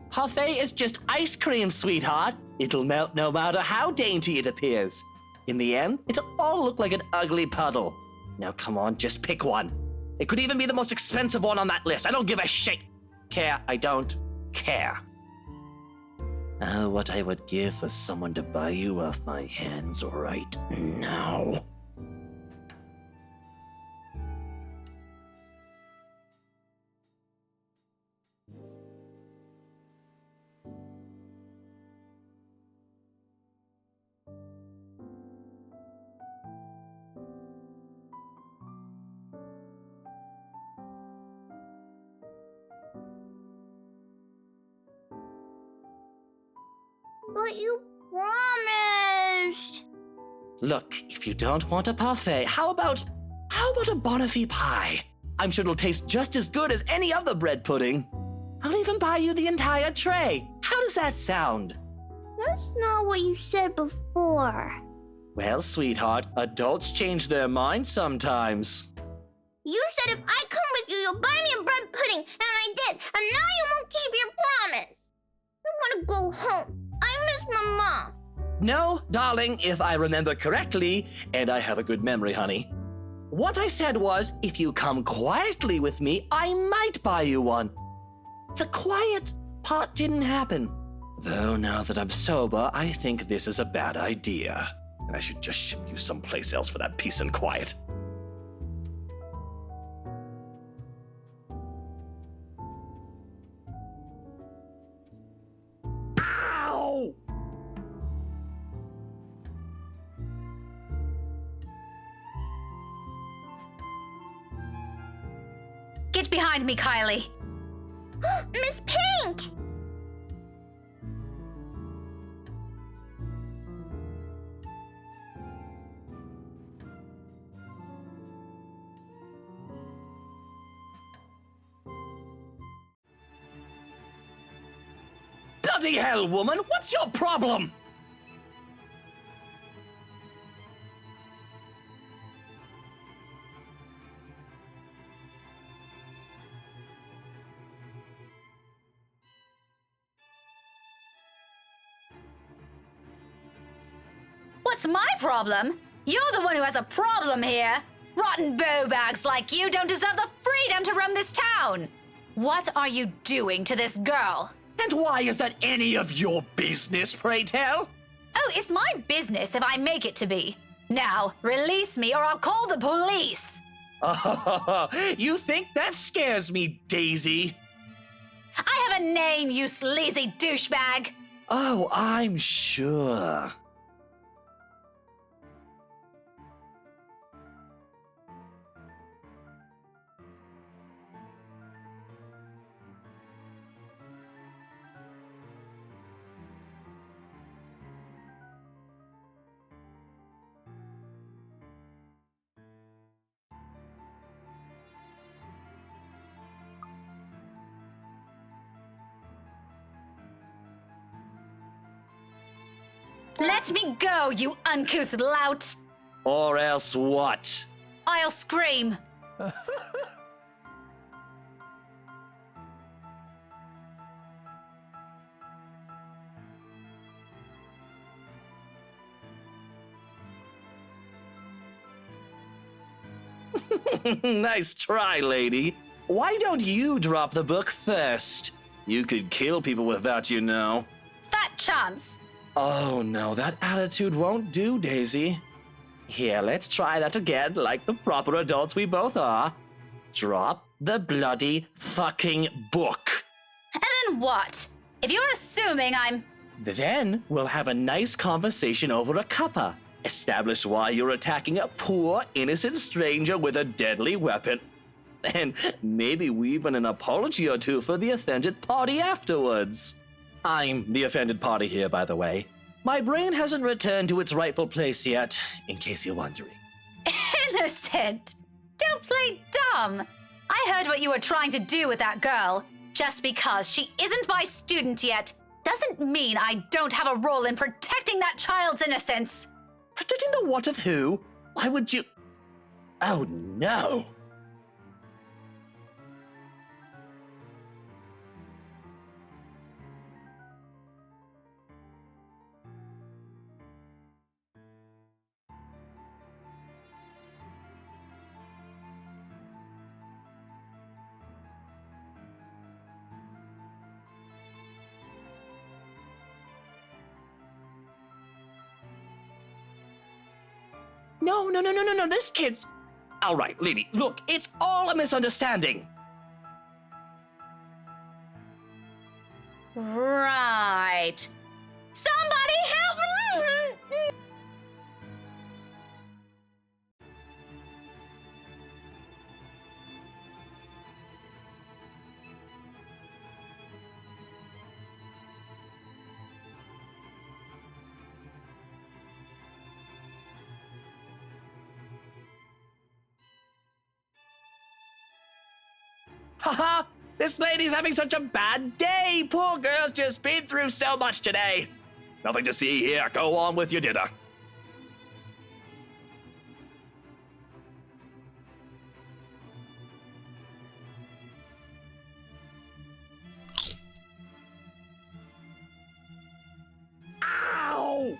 Parfait is just ice cream, sweetheart. It'll melt no matter how dainty it appears. In the end, it'll all look like an ugly puddle. Now come on, just pick one. It could even be the most expensive one on that list. I don't give a shit. I don't care. Oh, what I would give for someone to buy you off my hands right now. But you promised. Look, if you don't want a parfait, how about a Bonifay pie? I'm sure it'll taste just as good as any other bread pudding. I'll even buy you the entire tray. How does that sound? That's not what you said before. Well, sweetheart, adults change their minds sometimes. You said if I come with you, you'll buy me a bread pudding, and I did, and now you won't keep your promise. I want to go home. I miss my mom. No, darling, if I remember correctly, and I have a good memory, honey. What I said was, if you come quietly with me, I might buy you one. The quiet part didn't happen. Though now that I'm sober, I think this is a bad idea. And I should just ship you someplace else for that peace and quiet. Ow! Get behind me, Kylie. Miss Pink! Bloody hell, woman! What's your problem? What's my problem? You're the one who has a problem here. Rotten bowbags like you don't deserve the freedom to roam this town. What are you doing to this girl? And why is that any of your business, pray tell? Oh, it's my business if I make it to be. Now, release me or I'll call the police. Oh, you think that scares me, Daisy? I have a name, you sleazy douchebag. Oh, I'm sure. Let me go, you uncouth lout! Or else what? I'll scream. Nice try, lady. Why don't you drop the book first? You could kill people with that, you know. Fat chance. Oh no, that attitude won't do, Daisy. Here, let's try that again, like the proper adults we both are. Drop the bloody fucking book. And then what? If you're assuming I'm... Then we'll have a nice conversation over a cuppa. Establish why you're attacking a poor, innocent stranger with a deadly weapon. And maybe weave in an apology or two for the offended party afterwards. I'm the offended party here, by the way. My brain hasn't returned to its rightful place yet, in case you're wondering. Innocent! Don't play dumb! I heard what you were trying to do with that girl. Just because she isn't my student yet doesn't mean I don't have a role in protecting that child's innocence. Protecting the what of who? Why would you... Oh no! No, this kid's... All right, lady, look, it's all a misunderstanding. Right. Somebody help me! Haha! This lady's having such a bad day! Poor girl's just been through so much today! Nothing to see here, go on with your dinner. Ow!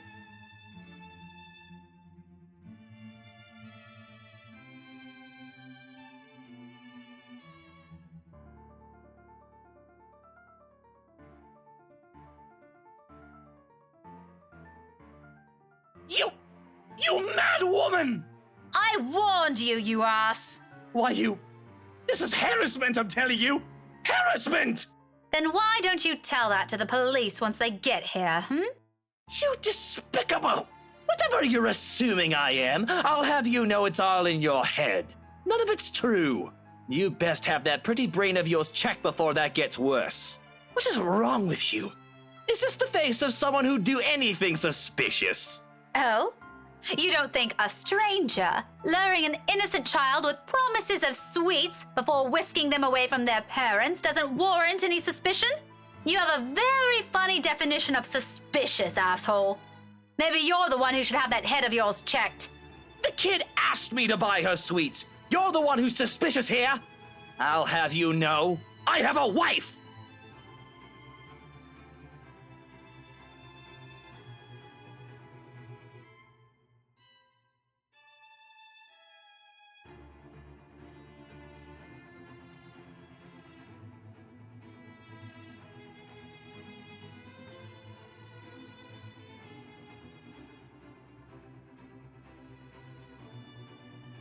You mad woman! I warned you, you ass! Why, this is harassment, I'm telling you! Harassment! Then why don't you tell that to the police once they get here, You despicable! Whatever you're assuming I am, I'll have you know it's all in your head. None of it's true. You best have that pretty brain of yours checked before that gets worse. What is wrong with you? Is this the face of someone who'd do anything suspicious? Oh? You don't think a stranger luring an innocent child with promises of sweets before whisking them away from their parents doesn't warrant any suspicion? You have a very funny definition of suspicious, asshole. Maybe you're the one who should have that head of yours checked. The kid asked me to buy her sweets. You're the one who's suspicious here. I'll have you know, I have a wife!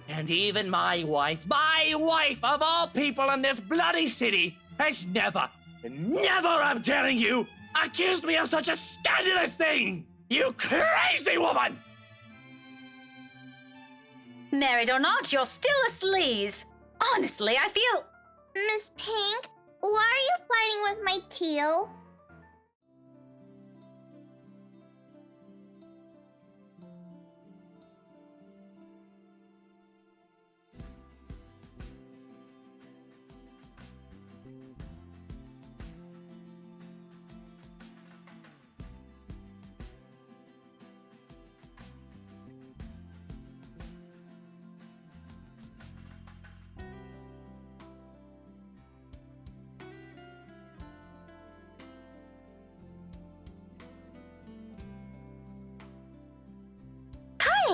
And even my wife of all people in this bloody city, has never, I'm telling you, accused me of such a scandalous thing! You crazy woman! Married or not, you're still a sleaze. Honestly, I feel... Miss Pink, why are you fighting with my teal?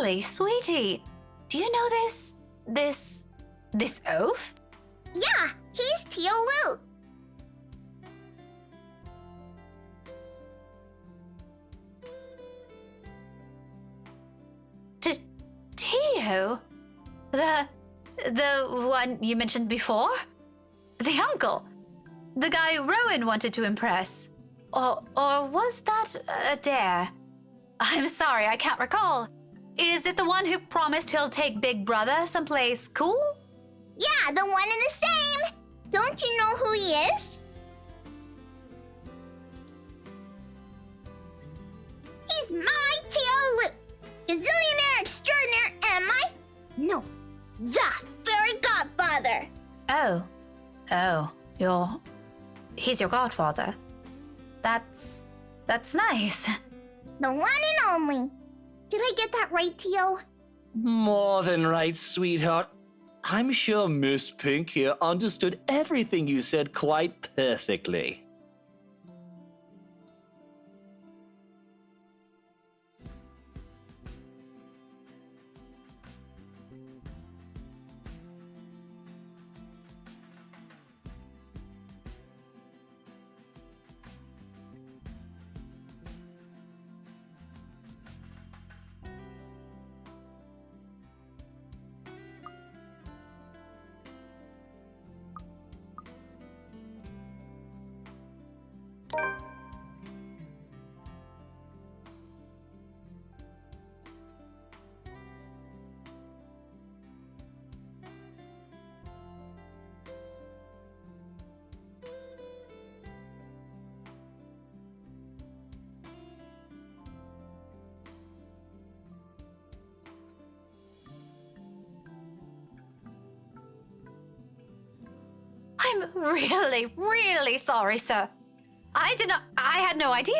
Really, sweetie? Do you know this oaf? Yeah, he's Tio Luke. Tio? The one you mentioned before? The uncle? The guy Rowan wanted to impress? Or was that a dare? I'm sorry, I can't recall. Is it the one who promised he'll take Big Brother someplace cool? Yeah, the one in the same. Don't you know who he is? He's my Tio Luke. Gazillionaire extraordinaire, am I? No, the fairy godfather. He's your godfather. That's nice. The one and only. Did I get that right, Tio? More than right, sweetheart. I'm sure Miss Pink here understood everything you said quite perfectly. I'm really, really sorry, sir. I had no idea.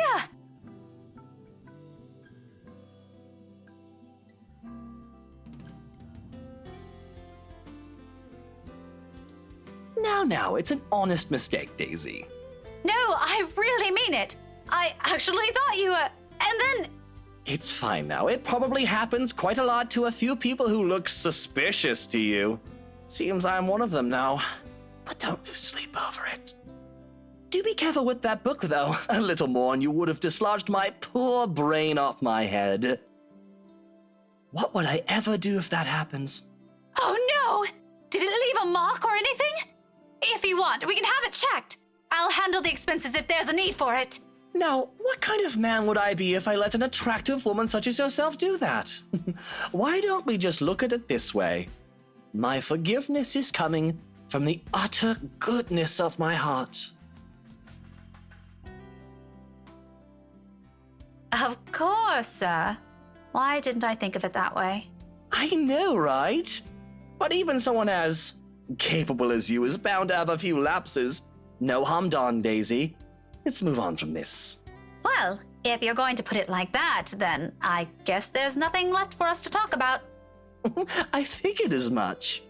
Now, it's an honest mistake, Daisy. No, I really mean it. I actually thought you were... And then... It's fine now. It probably happens quite a lot to a few people who look suspicious to you. Seems I'm one of them now. But don't lose sleep over it. Do be careful with that book, though. A little more and you would have dislodged my poor brain off my head. What would I ever do if that happens? Oh no! Did it leave a mark or anything? If you want, we can have it checked. I'll handle the expenses if there's a need for it. Now, what kind of man would I be if I let an attractive woman such as yourself do that? Why don't we just look at it this way? My forgiveness is coming from the utter goodness of my heart. Of course, sir. Why didn't I think of it that way? I know, right? But even someone as capable as you is bound to have a few lapses. No harm done, Daisy. Let's move on from this. Well, if you're going to put it like that, then I guess there's nothing left for us to talk about. I figured as much.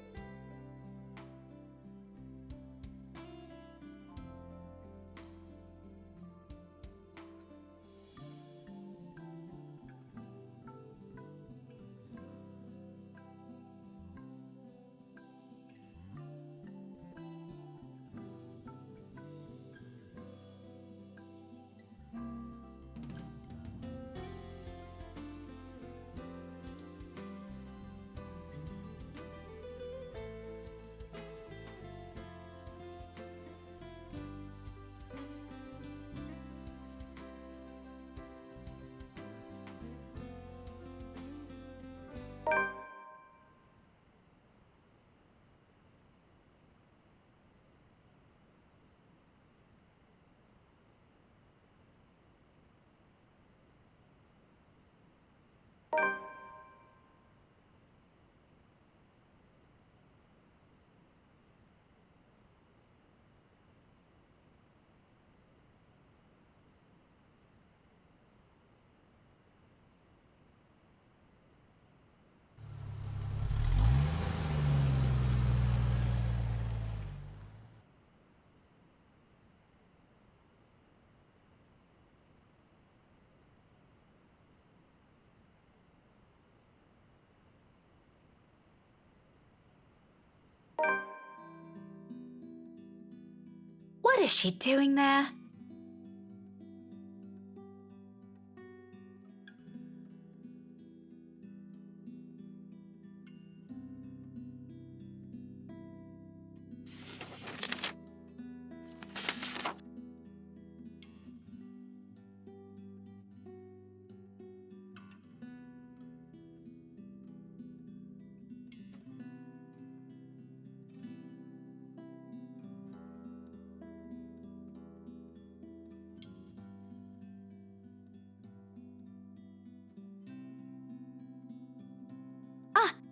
is she doing there?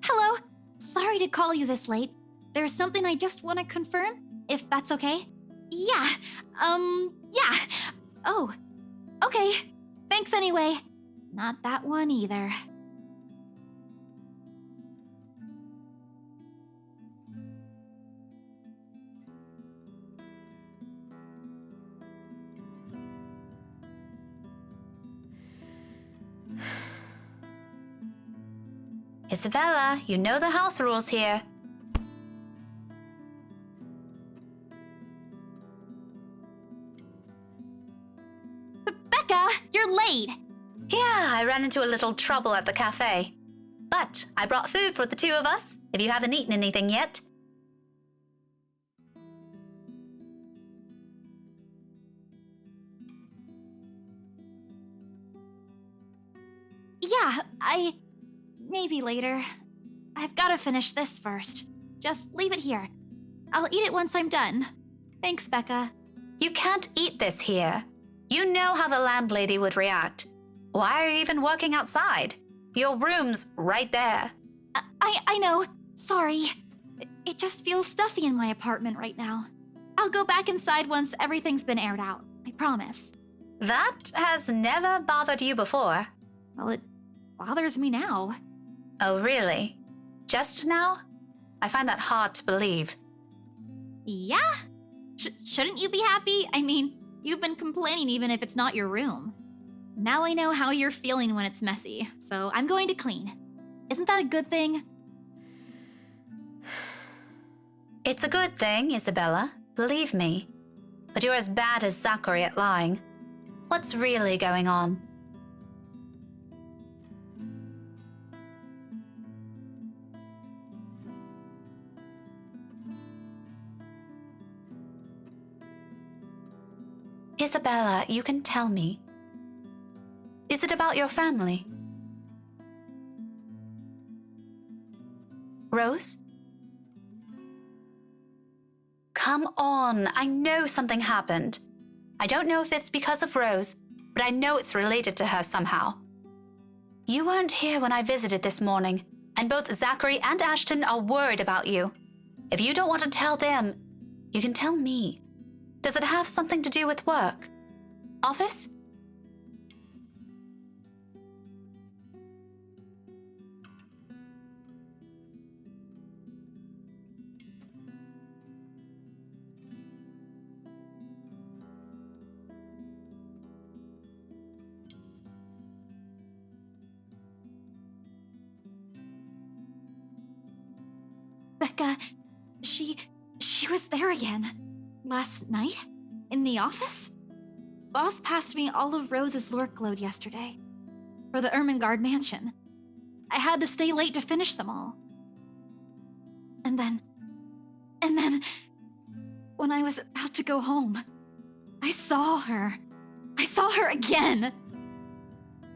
Hello. Sorry to call you this late. There's something I just want to confirm, if that's okay. Yeah. Yeah. Oh. Okay. Thanks anyway. Not that one either. Isabella, you know the house rules here. Becca, you're late! Yeah, I ran into a little trouble at the cafe. But I brought food for the two of us, if you haven't eaten anything yet. Yeah, maybe later. I've gotta finish this first. Just leave it here. I'll eat it once I'm done. Thanks, Becca. You can't eat this here. You know how the landlady would react. Why are you even working outside? Your room's right there. I know. Sorry. It just feels stuffy in my apartment right now. I'll go back inside once everything's been aired out. I promise. That has never bothered you before. Well, it bothers me now. Oh, really? Just now? I find that hard to believe. Yeah? Shouldn't you be happy? I mean, you've been complaining even if it's not your room. Now I know how you're feeling when it's messy, so I'm going to clean. Isn't that a good thing? It's a good thing, Isabella. Believe me. But you're as bad as Zachary at lying. What's really going on? Isabella, you can tell me. Is it about your family? Rose? Come on, I know something happened. I don't know if it's because of Rose, but I know it's related to her somehow. You weren't here when I visited this morning, and both Zachary and Ashton are worried about you. If you don't want to tell them, you can tell me. Does it have something to do with work? Office? Becca, she was there again. Last night? In the office? Boss passed me all of Rose's Lurk load yesterday. For the Ermengarde mansion. I had to stay late to finish them all. And then, when I was about to go home, I saw her. I saw her again.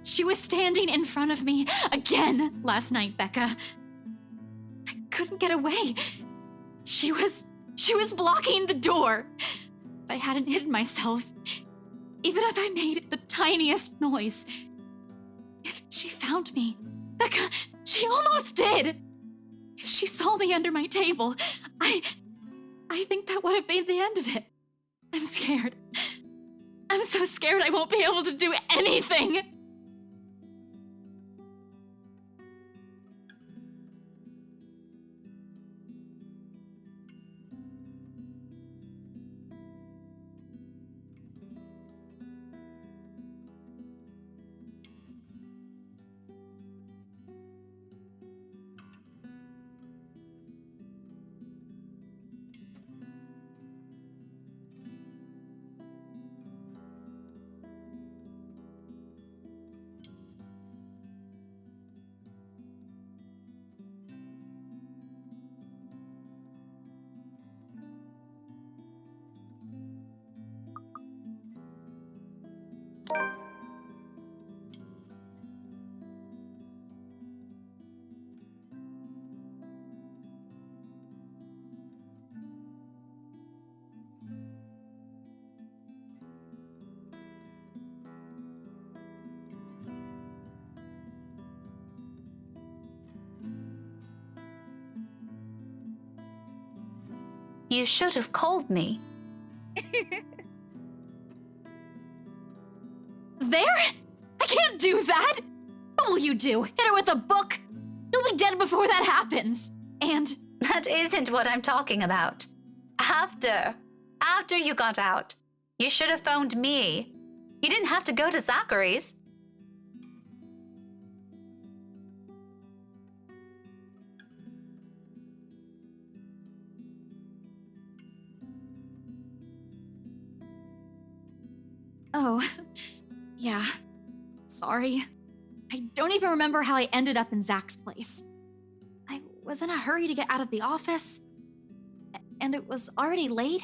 She was standing in front of me again last night, Becca. I couldn't get away. She was blocking the door. If I hadn't hidden myself, even if I made the tiniest noise, if she found me, Becca, she almost did. If she saw me under my table, I think that would have been the end of it. I'm scared. I'm so scared I won't be able to do anything. You should have called me. There? I can't do that! What will you do? Hit her with a book? You'll be dead before that happens. And that isn't what I'm talking about. After you got out, you should have phoned me. You didn't have to go to Zachary's. oh, yeah. Sorry. I don't even remember how I ended up in Zach's place. I was in a hurry to get out of the office, and it was already late.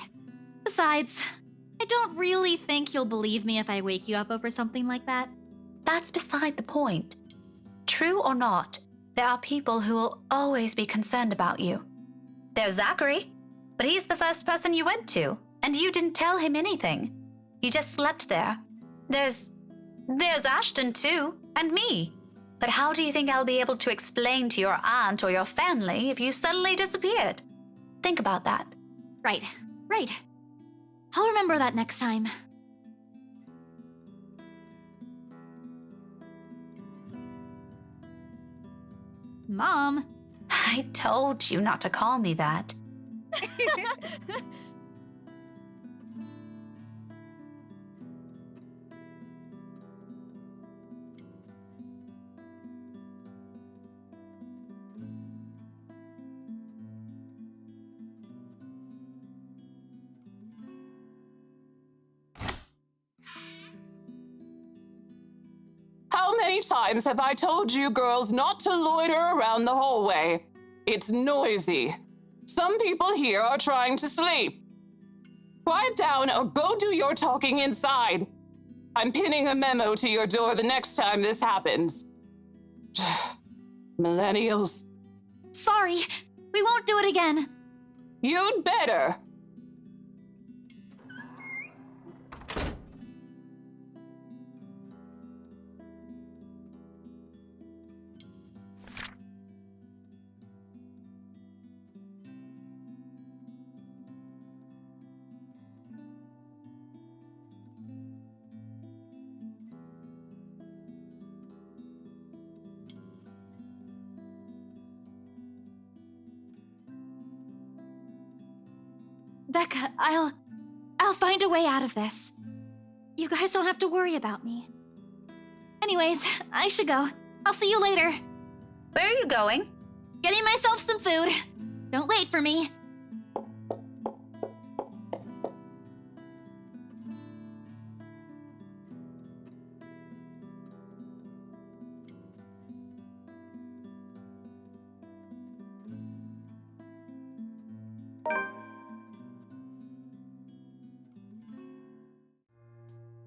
Besides, I don't really think you'll believe me if I wake you up over something like that. That's beside the point. True or not, there are people who will always be concerned about you. There's Zachary, but he's the first person you went to, and you didn't tell him anything. You just slept there. There's Ashton too, and me. But how do you think I'll be able to explain to your aunt or your family if you suddenly disappeared? Think about that. Right. I'll remember that next time. Mom. I told you not to call me that. How many times have I told you girls not to loiter around the hallway? It's noisy. Some people here are trying to sleep. Quiet down or go do your talking inside. I'm pinning a memo to your door the next time this happens. Millennials. Sorry, we won't do it again. You'd better. Becca, I'll find a way out of this. You guys don't have to worry about me. Anyways, I should go. I'll see you later. Where are you going? Getting myself some food. Don't wait for me.